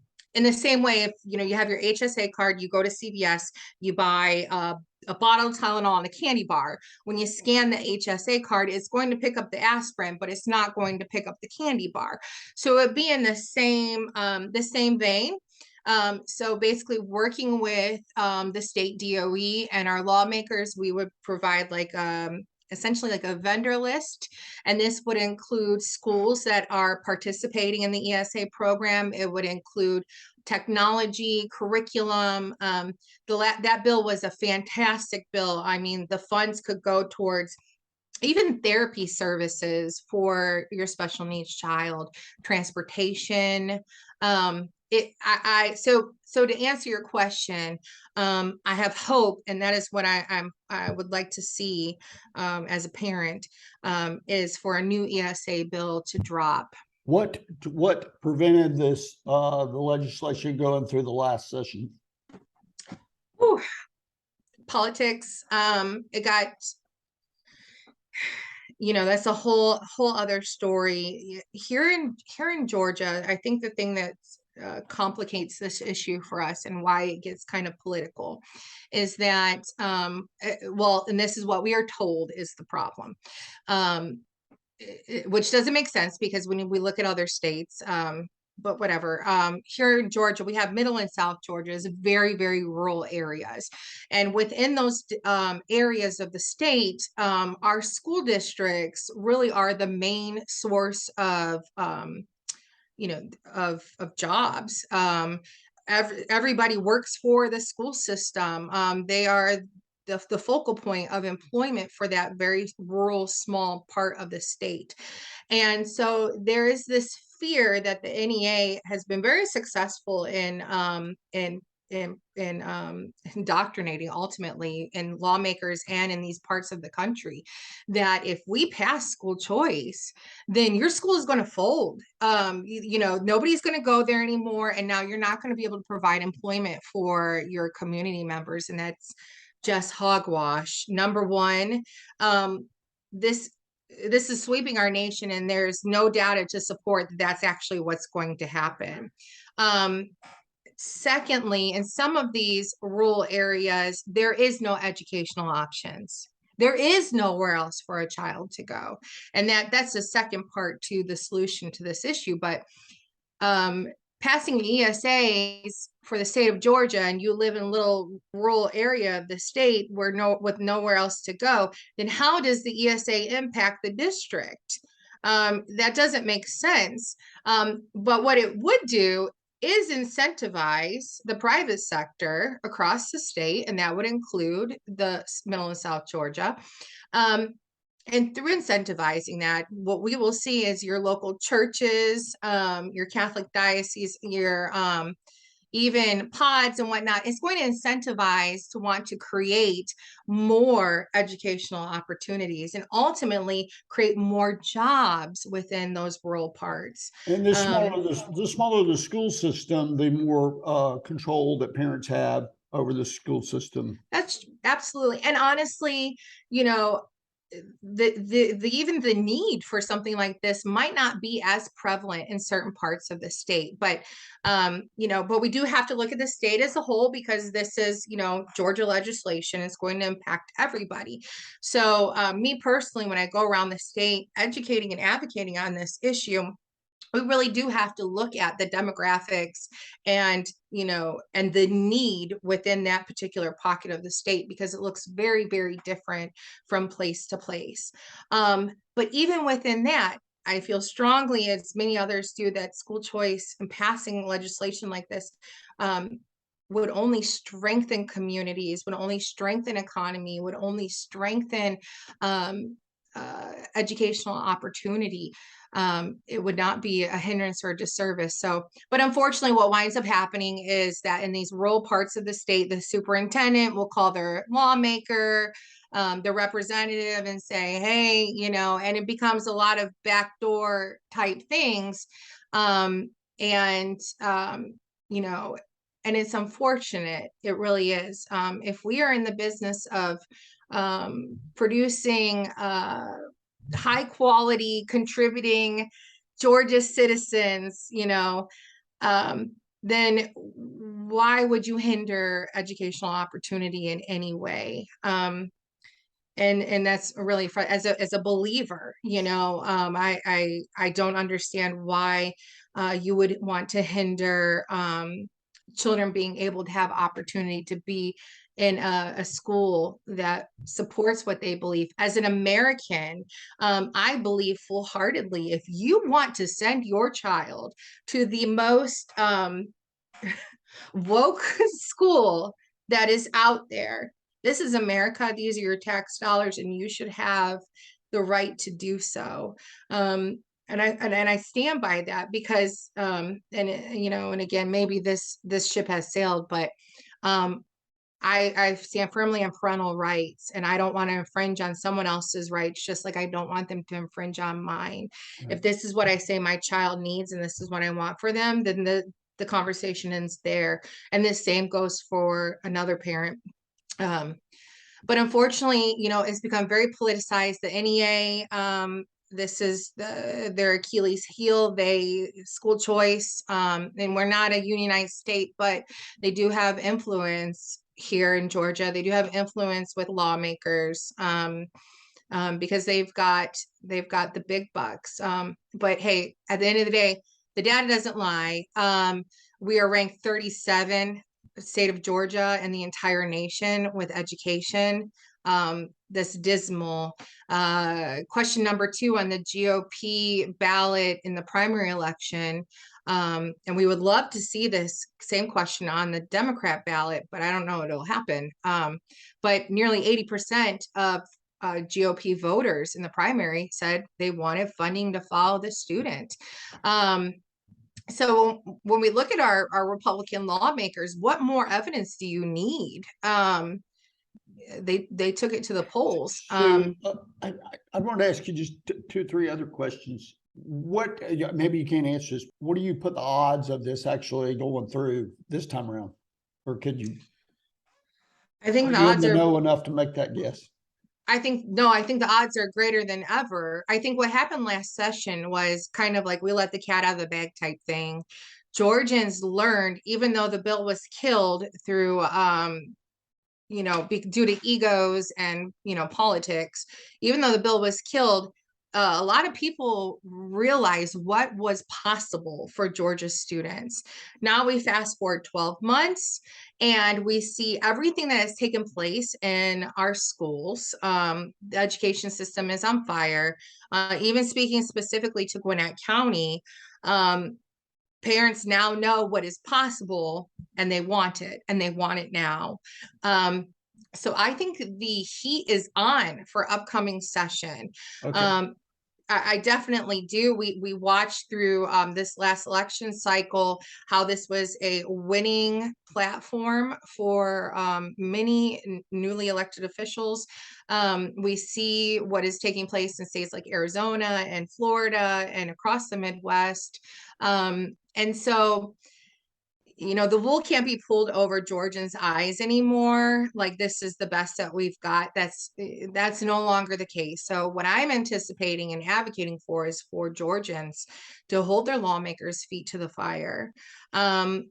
Speaker 2: the same way. If you have your HSA card, you go to CVS, you buy a bottle of Tylenol and a candy bar. When you scan the HSA card, it's going to pick up the aspirin, but it's not going to pick up the candy bar. So it'd be in the same vein. So basically working with the state DOE and our lawmakers, we would provide essentially like a vendor list. And this would include schools that are participating in the ESA program. It would include technology, curriculum. That bill was a fantastic bill. I mean, the funds could go towards even therapy services for your special needs child, transportation. So to answer your question, I have hope, and that is what I would like to see as a parent, is for a new ESA bill to drop.
Speaker 1: What prevented this the legislation going through the last session?
Speaker 2: Whew. Politics. It got, that's a whole other story. Here in Georgia, I think the thing that complicates this issue for us and why it gets kind of political is that, and this is what we are told is the problem, which doesn't make sense because when we look at other states, but whatever. Here in Georgia, we have middle and South Georgia is very, very rural areas. And within those areas of the state, our school districts really are the main source of jobs. Everybody works for the school system. They are the focal point of employment for that very rural, small part of the state. And so there is this fear that the NEA has been very successful in indoctrinating ultimately in lawmakers and in these parts of the country, that if we pass school choice, then your school is going to fold. Nobody's going to go there anymore. And now you're not going to be able to provide employment for your community members. And that's just hogwash. Number one, this is sweeping our nation, and there's no data to support that that's actually what's going to happen. Secondly, in some of these rural areas, there is no educational options. There is nowhere else for a child to go. And that's the second part to the solution to this issue. But passing ESAs for the state of Georgia, and you live in a little rural area of the state with nowhere else to go, then how does the ESA impact the district? That doesn't make sense. But what it would do is incentivize the private sector across the state, and that would include the middle and South Georgia. And through incentivizing that, what we will see is your local churches, your Catholic diocese, your even pods and whatnot, it's going to incentivize to want to create more educational opportunities and ultimately create more jobs within those rural parts.
Speaker 1: And the smaller the school system, the more control that parents have over the school system.
Speaker 2: That's absolutely. And honestly, the even the need for something like this might not be as prevalent in certain parts of the state, but but we do have to look at the state as a whole, because this is Georgia legislation. It's going to impact everybody. So me personally, when I go around the state educating and advocating on this issue, we really do have to look at the demographics and and the need within that particular pocket of the state, because it looks very, very different from place to place. But even within that, I feel strongly, as many others do, that school choice and passing legislation like this would only strengthen communities, would only strengthen economy, would only strengthen educational opportunity. It would not be a hindrance or a disservice. So, but unfortunately, what winds up happening is that in these rural parts of the state, the superintendent will call their lawmaker, the representative, and say, hey, and it becomes a lot of backdoor type things. And it's unfortunate. It really is. If we are in the business of producing high quality, contributing Georgia citizens, then why would you hinder educational opportunity in any way? And that's really, as a believer, I don't understand why you would want to hinder children being able to have opportunity to be in a school that supports what they believe. As an American, I believe full-heartedly, if you want to send your child to the most woke school that is out there, this is America. These are your tax dollars, and you should have the right to do so. And I stand by that, because and again, maybe this ship has sailed, but I stand firmly on parental rights, and I don't want to infringe on someone else's rights, just like I don't want them to infringe on mine. Right. If this is what I say my child needs, and this is what I want for them, then the conversation ends there. And the same goes for another parent. But unfortunately, it's become very politicized. The NEA, this is their Achilles heel. School choice, and we're not a unionized state, but they do have influence here in Georgia. They do have influence with lawmakers, because they've got the big bucks. But hey, at the end of the day, the data doesn't lie. We are ranked 37, state of Georgia, and the entire nation with education. This dismal. Question number 2 on the GOP ballot in the primary election. And we would love to see this same question on the Democrat ballot, but I don't know if it'll happen. But nearly 80% of GOP voters in the primary said they wanted funding to follow the student. So when we look at our Republican lawmakers, what more evidence do you need? They took it to the polls.
Speaker 1: I wanted to ask you just 2 or 3 other questions. What, maybe you can't answer this, what do you put the odds of this actually going through this time around? Or could you?
Speaker 2: I think the odds are
Speaker 1: know enough to make that guess.
Speaker 2: I think the odds are greater than ever. I think what happened last session was kind of like we let the cat out of the bag type thing. Georgians learned, even though the bill was killed through due to egos and politics, even though the bill was killed, a lot of people realized what was possible for Georgia students. Now we fast forward 12 months and we see everything that has taken place in our schools. The education system is on fire. Even speaking specifically to Gwinnett County, parents now know what is possible and they want it, and they want it now. So I think the heat is on for upcoming session. Okay. I definitely do. We watched through this last election cycle how this was a winning platform for many newly elected officials. We see what is taking place in states like Arizona and Florida and across the Midwest. And so, the wool can't be pulled over Georgians' eyes anymore. Like, this is the best that we've got. That's no longer the case. So what I'm anticipating and advocating for is for Georgians to hold their lawmakers' feet to the fire.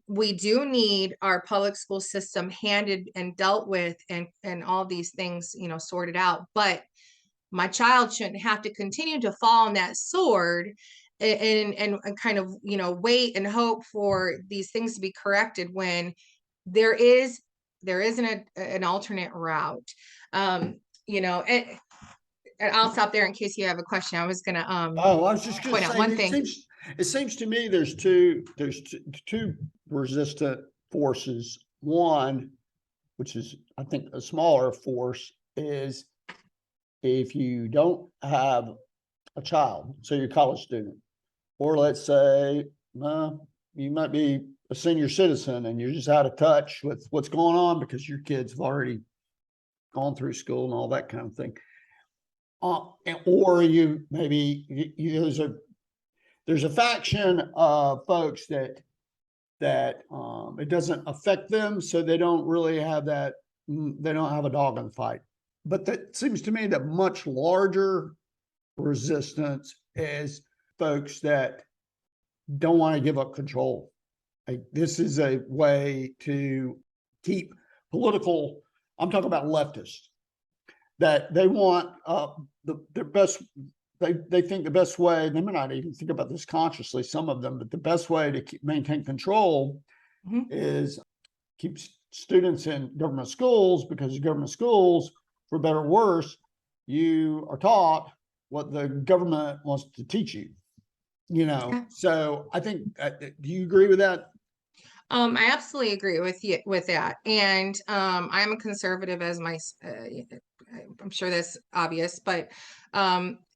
Speaker 2: We do need our public school system handed and dealt with, and all these things, sorted out. But my child shouldn't have to continue to fall on that sword and kind of wait and hope for these things to be corrected when there isn't an alternate route. And I'll stop there in case you have a question. I was gonna
Speaker 1: Oh, I was just going
Speaker 2: point
Speaker 1: to
Speaker 2: out
Speaker 1: say,
Speaker 2: one thing.
Speaker 1: it seems to me there's two resistant forces. One, which is I think a smaller force, is if you don't have a child, so you're a college student, or let's say you might be a senior citizen and you're just out of touch with what's going on because your kids have already gone through school and all that kind of thing. Or you maybe there's a faction of folks that it doesn't affect them, so they don't really have that. They don't have a dog in the fight. But that seems to me that much larger resistance is folks that don't want to give up control. Like, this is a way to keep political. I'm talking about leftists, that they want the best. They think the best way, they may not even think about this consciously, some of them, but the best way to maintain control is keep students in government schools, because government schools, for better or worse, you are taught what the government wants to teach you. So I think, do you agree with that?
Speaker 2: I absolutely agree with you with that. And I'm a conservative, as I'm sure that's obvious, but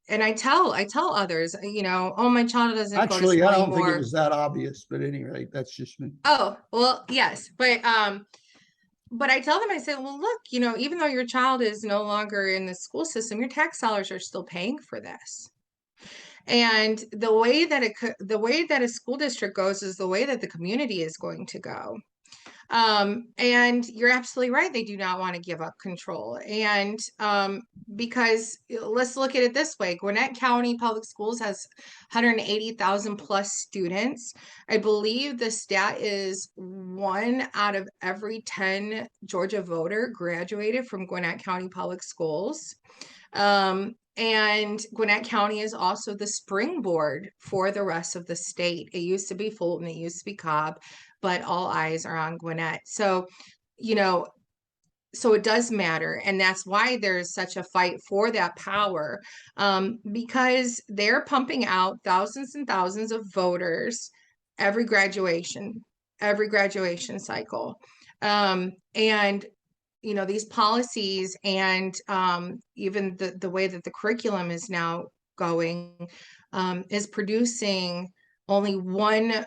Speaker 2: and I tell others, oh, my child doesn't go to
Speaker 1: Actually,
Speaker 2: school
Speaker 1: I don't think it
Speaker 2: anymore.
Speaker 1: was that obvious, but anyway, that's just me.
Speaker 2: Oh, well, yes, but I tell them, I say, well, look, even though your child is no longer in the school system, your tax dollars are still paying for this. And the way that a school district goes is the way that the community is going to go. And you're absolutely right. They do not want to give up control. And because let's look at it this way. Gwinnett County Public Schools has 180,000 plus students. I believe the stat is 1 out of every 10 Georgia voter graduated from Gwinnett County Public Schools. And Gwinnett County is also the springboard for the rest of the state. It used to be Fulton, it used to be Cobb, but all eyes are on Gwinnett. So, so it does matter. And that's why there's such a fight for that power, because they're pumping out thousands and thousands of voters every graduation cycle. And these policies and even the way that the curriculum is now going is producing only one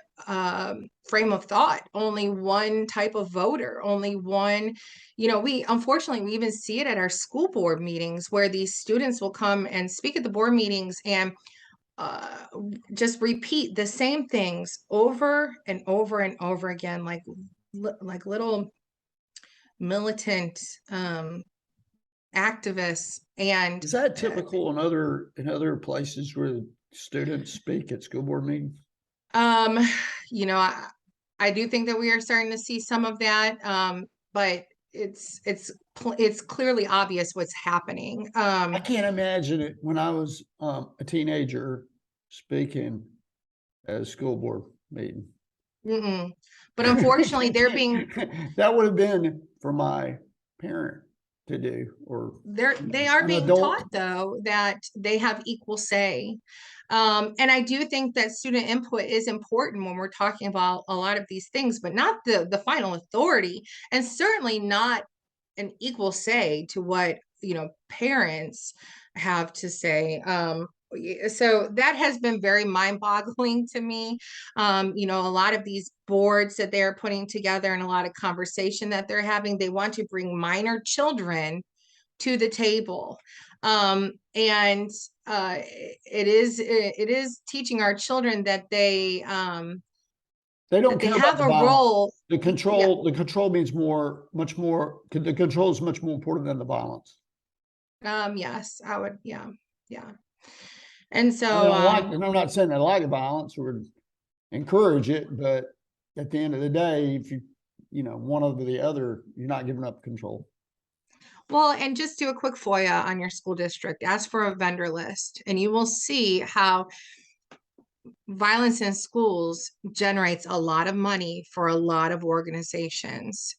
Speaker 2: frame of thought, only one type of voter, only one, we even see it at our school board meetings, where these students will come and speak at the board meetings and just repeat the same things over and over and over again, like little militant activists. And
Speaker 1: is that typical in other places where students speak at school board meetings?
Speaker 2: I do think that we are starting to see some of that, but it's clearly obvious what's happening.
Speaker 1: I can't imagine it when I was a teenager speaking at a school board meeting.
Speaker 2: But unfortunately, they're being
Speaker 1: that would have been for my parent to do, or
Speaker 2: they are being taught, though, that they have equal say. And I do think that student input is important when we're talking about a lot of these things, but not the final authority, and certainly not an equal say to what parents have to say. so that has been very mind-boggling to me. You know, a lot of these boards that they're putting together and a lot of conversation that they're having, they want to bring minor children to the table. And it is teaching our children that
Speaker 1: They
Speaker 2: that
Speaker 1: don't
Speaker 2: they
Speaker 1: care about
Speaker 2: have
Speaker 1: the
Speaker 2: a
Speaker 1: violence.
Speaker 2: role.
Speaker 1: The
Speaker 2: Yeah.
Speaker 1: control means much more, the control is much more important than the violence.
Speaker 2: Yes, I would. Yeah. Yeah. And
Speaker 1: I mean,
Speaker 2: so,
Speaker 1: and I'm not saying I like violence or encourage it, but at the end of the day, if you know, one over the other, you're not giving up control.
Speaker 2: well, and just do a quick FOIA on your school district, ask for a vendor list, and you will see how violence in schools generates a lot of money for a lot of organizations.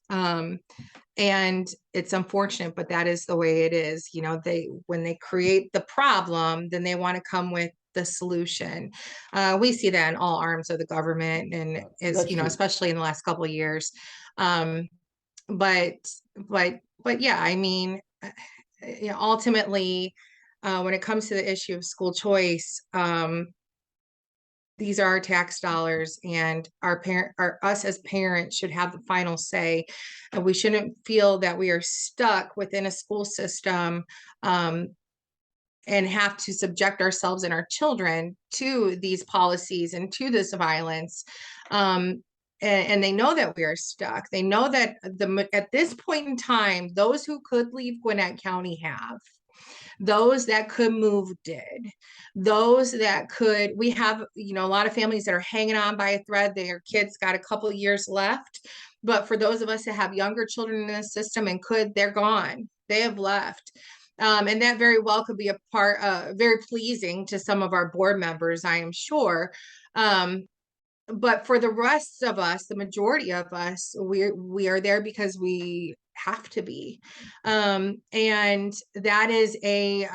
Speaker 2: And it's unfortunate, but that is the way it is. You know, when they create the problem, then they want to come with the solution. We see that in all arms of the government, and is,
Speaker 1: That's
Speaker 2: you know,
Speaker 1: true.
Speaker 2: especially in the last couple of years. Um, but yeah, I mean, you know, ultimately, when it comes to the issue of school choice, these are our tax dollars, and us as parents should have the final say. And we shouldn't feel that we are stuck within a school system, and have to subject ourselves and our children to these policies and to this violence. And they know that we are stuck. They know that at this point in time, those who could leave Gwinnett County have. Those that could move did. Those that could, we have, you know, a lot of families that are hanging on by a thread. Their kids got a couple of years left. But for those of us that have younger children in the system and could, they're gone. They have left. And that very well could be a part, very pleasing to some of our board members, I am sure. But for the rest of us, the majority of us, we are there because we have to be. And that is a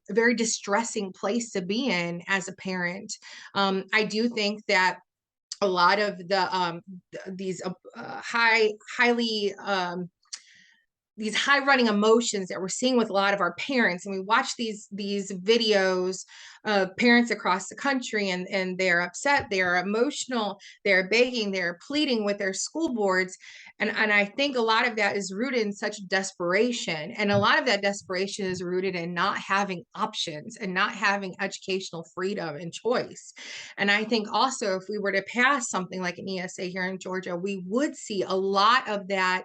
Speaker 2: very distressing place to be in as a parent. I do think that a lot of these highly these high running emotions that we're seeing with a lot of our parents, and we watch these videos of parents across the country, and they're upset, they're emotional, they're begging, they're pleading with their school boards, and I think a lot of that is rooted in such desperation, and a lot of that desperation is rooted in not having options and not having educational freedom and choice. And I think also, if we were to pass something like an ESA here in Georgia, we would see a lot of that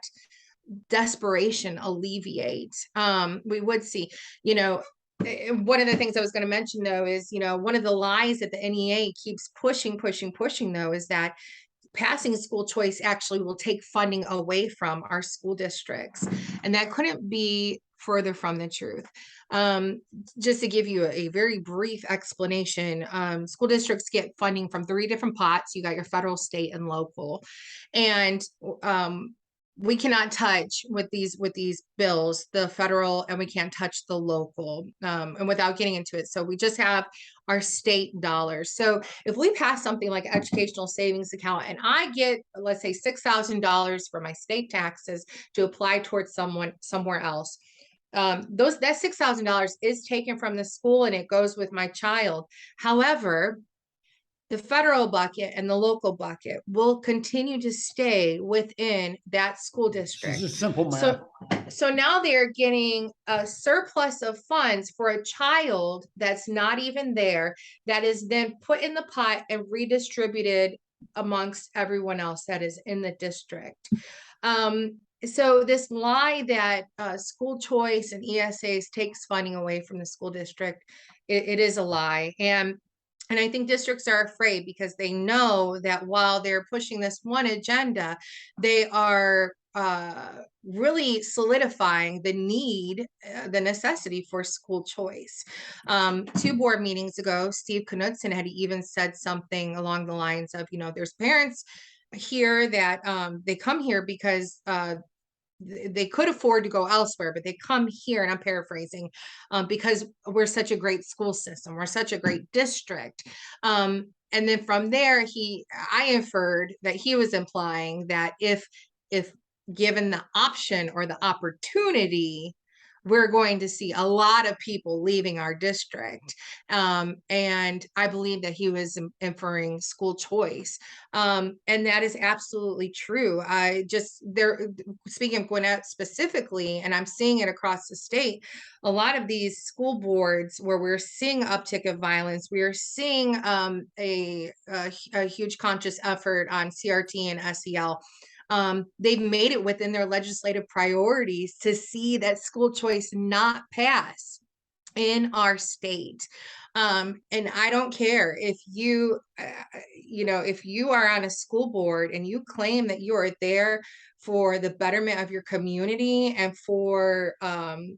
Speaker 2: desperation alleviate. We would see, you know, one of the things I was going to mention though is, you know, one of the lies that the NEA keeps pushing though is that passing school choice actually will take funding away from our school districts. And that couldn't be further from the truth. Just to give you a very brief explanation, school districts get funding from 3 different pots. You got your federal, state, and local. And we cannot touch with these bills the federal, and we can't touch the local, and without getting into it, so we just have our state dollars. So if we pass something like educational savings account, and I get, let's say, $6,000 for my state taxes to apply towards somewhere else, that $6,000 is taken from the school and it goes with my child. However, the federal bucket and the local bucket will continue to stay within that school district.
Speaker 1: It's just simple
Speaker 2: math. So now they're getting a surplus of funds for a child that's not even there, that is then put in the pot and redistributed amongst everyone else that is in the district. So this lie that school choice and ESAs takes funding away from the school district, it is a lie. And I think districts are afraid because they know that while they're pushing this one agenda, they are really solidifying the need, the necessity for school choice. 2 board meetings ago, Steve Knudsen had even said something along the lines of, you know, there's parents here that they come here because they could afford to go elsewhere, but they come here, and I'm paraphrasing, because we're such a great school system, we're such a great district. And then from there, I inferred that he was implying that if given the option or the opportunity, we're going to see a lot of people leaving our district. And I believe that he was inferring school choice. And that is absolutely true. Speaking of Gwinnett specifically, and I'm seeing it across the state, a lot of these school boards where we're seeing uptick of violence, we are seeing a huge conscious effort on CRT and SEL. They've made it within their legislative priorities to see that school choice not pass in our state. And I don't care if if you are on a school board and you claim that you are there for the betterment of your community and for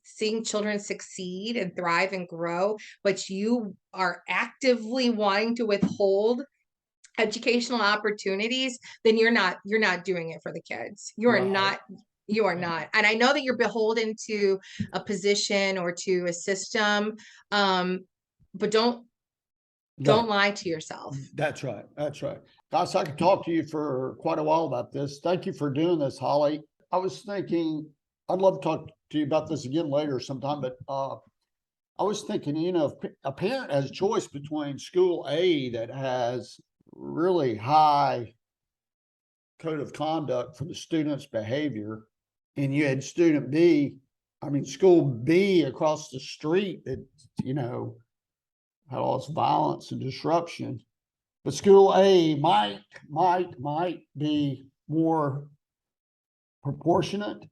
Speaker 2: seeing children succeed and thrive and grow, but you are actively wanting to withhold educational opportunities, then you're not doing it for the kids. You are not. And I know that you're beholden to a position or to a system, but don't lie to yourself.
Speaker 1: That's right. That's right. Gosh, I could talk to you for quite a while about this. Thank you for doing this, Holly. I was thinking I'd love to talk to you about this again later sometime, but I was thinking, if a parent has a choice between school A that has really high code of conduct for the student's behavior, and you had student B, school B across the street that, had all this violence and disruption, but school A might be more proportionate.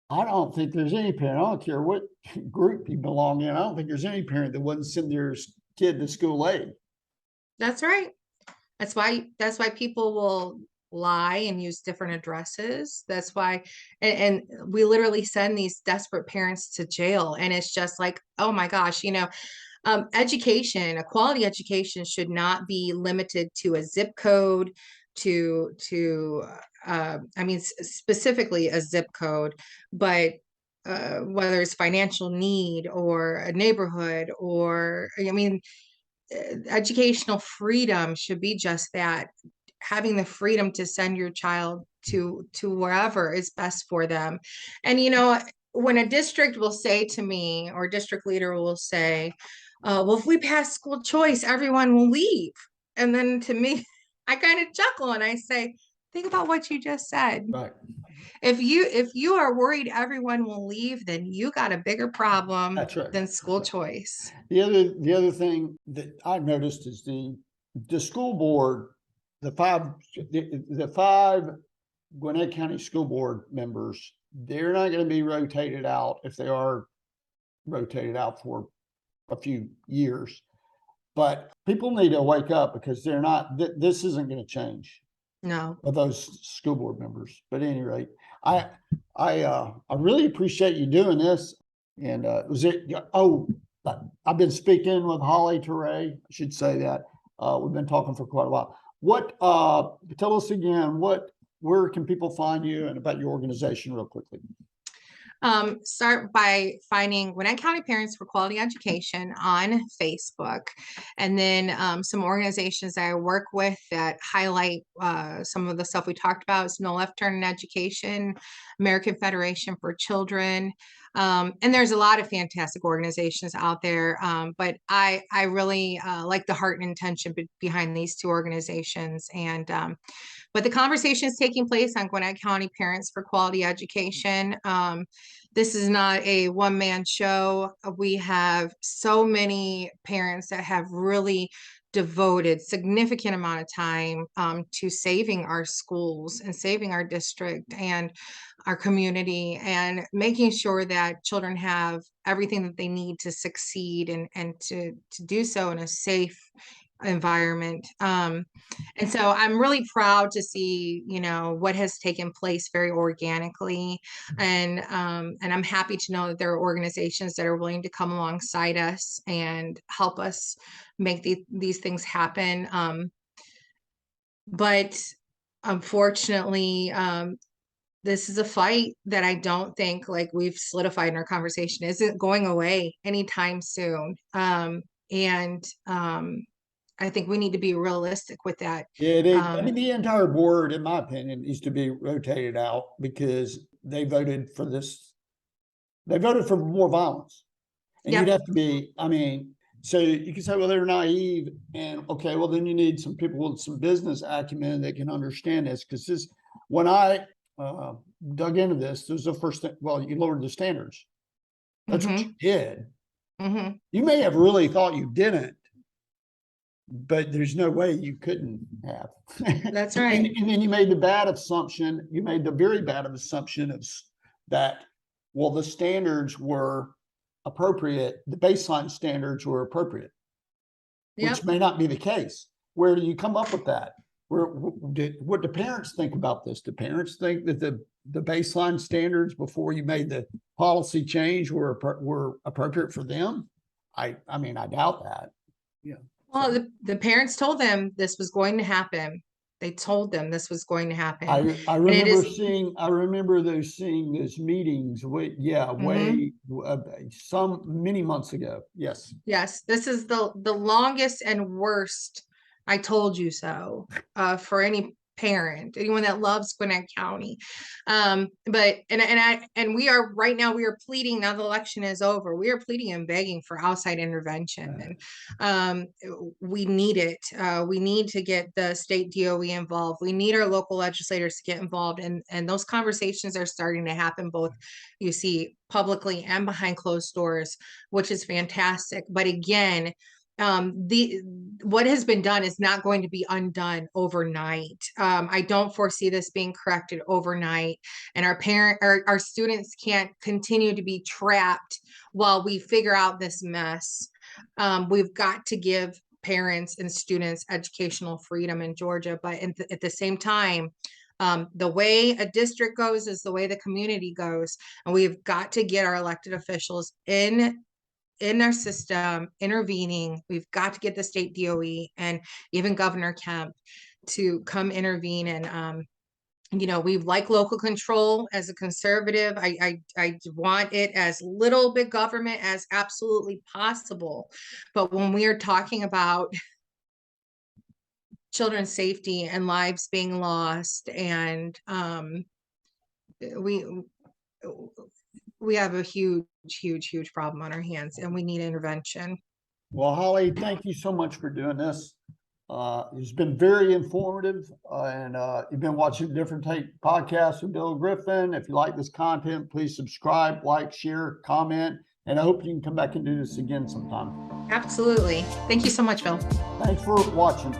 Speaker 1: I don't think there's any parent, I don't care what group you belong in, I don't think there's any parent that wouldn't send their kid to school A.
Speaker 2: That's right. That's why people will lie and use different addresses. That's why, and we literally send these desperate parents to jail. And it's just like, oh my gosh, education, a quality education should not be limited to a zip code, specifically a zip code, but whether it's financial need or a neighborhood or, educational freedom should be just that, having the freedom to send your child to wherever is best for them. And when a district will say to me, or district leader will say, well, if we pass school choice, everyone will leave. And then to me, I kind of chuckle and I say, think about what you just said.
Speaker 1: Right.
Speaker 2: If you are worried everyone will leave, then you got a bigger problem than school choice.
Speaker 1: The other thing that I've noticed is the school board, the five Gwinnett County School Board members, they're not going to be rotated out if they are rotated out for a few years. But people need to wake up because they're not. This isn't going to change.
Speaker 2: No.
Speaker 1: Of those school board members. But at any rate, I really appreciate you doing this. And I've been speaking with Holly Terei. I should say that. We've been talking for quite a while. Tell us again, where can people find you and about your organization real quickly?
Speaker 2: Start by finding Gwinnett County Parents for Quality Education on Facebook, and then some organizations that I work with that highlight some of the stuff we talked about. It's No Left Turn in Education, American Federation for Children, and there's a lot of fantastic organizations out there, but I really like the heart and intention behind these two organizations. And but the conversation is taking place on Gwinnett County Parents for Quality Education. This is not a one-man show. We have so many parents that have really devoted significant amount of time to saving our schools and saving our district and our community and making sure that children have everything that they need to succeed and to do so in a safe environment. And so I'm really proud to see, what has taken place very organically. And I'm happy to know that there are organizations that are willing to come alongside us and help us make these things happen. But unfortunately, this is a fight that I don't think, like we've solidified in our conversation, isn't going away anytime soon. I think we need to be realistic with that.
Speaker 1: Yeah, the entire board, in my opinion, needs to be rotated out because they voted for this They voted for more violence. And
Speaker 2: Yep.
Speaker 1: you'd have to be, I mean, so you can say, well, they're naive, and okay, well, then you need some people with some business acumen that can understand this. Because this, when I dug into this was the first thing. Well, you lowered the standards. That's what you did. You may have really thought you didn't, but there's no way you couldn't have.
Speaker 2: That's right.
Speaker 1: And then you made the bad assumption. You made the very bad assumption of that. Well, the standards were appropriate. The baseline standards were appropriate, which may not be the case. Where do you come up with that? What do parents think about this? Do parents think that the baseline standards before you made the policy change were appropriate for them? I mean, I doubt that. Yeah.
Speaker 2: Well, the parents told them this was going to happen. They told them this was going to happen.
Speaker 1: I remember seeing those meetings. Many months ago. Yes.
Speaker 2: Yes, this is the longest and worst "I told you so" for any parent, anyone that loves Gwinnett County. But we are right now, we are pleading, now the election is over, we are pleading and begging for outside intervention. And we need it. We need to get the state DOE involved. We need our local legislators to get involved. And those conversations are starting to happen, both, you see, publicly and behind closed doors, which is fantastic. But again, what has been done is not going to be undone overnight. I don't foresee this being corrected overnight, and our students can't continue to be trapped while we figure out this mess. We've got to give parents and students educational freedom in Georgia, but at the same time, the way a district goes is the way the community goes, and we've got to get our elected officials in our system intervening. We've got to get the state DOE and even Governor Kemp to come intervene. And we like local control. As a conservative, I want it as little big government as absolutely possible. But when we are talking about children's safety and lives being lost, and we have a huge problem on our hands, and we need intervention.
Speaker 1: Well, Holly, thank you so much for doing this. It's been very informative, and you've been watching Different Take podcasts with Bill Griffin. If you like this content, please subscribe, like, share, comment, and I hope you can come back and do this again sometime.
Speaker 2: Absolutely. Thank you so much, Bill.
Speaker 1: Thanks for watching.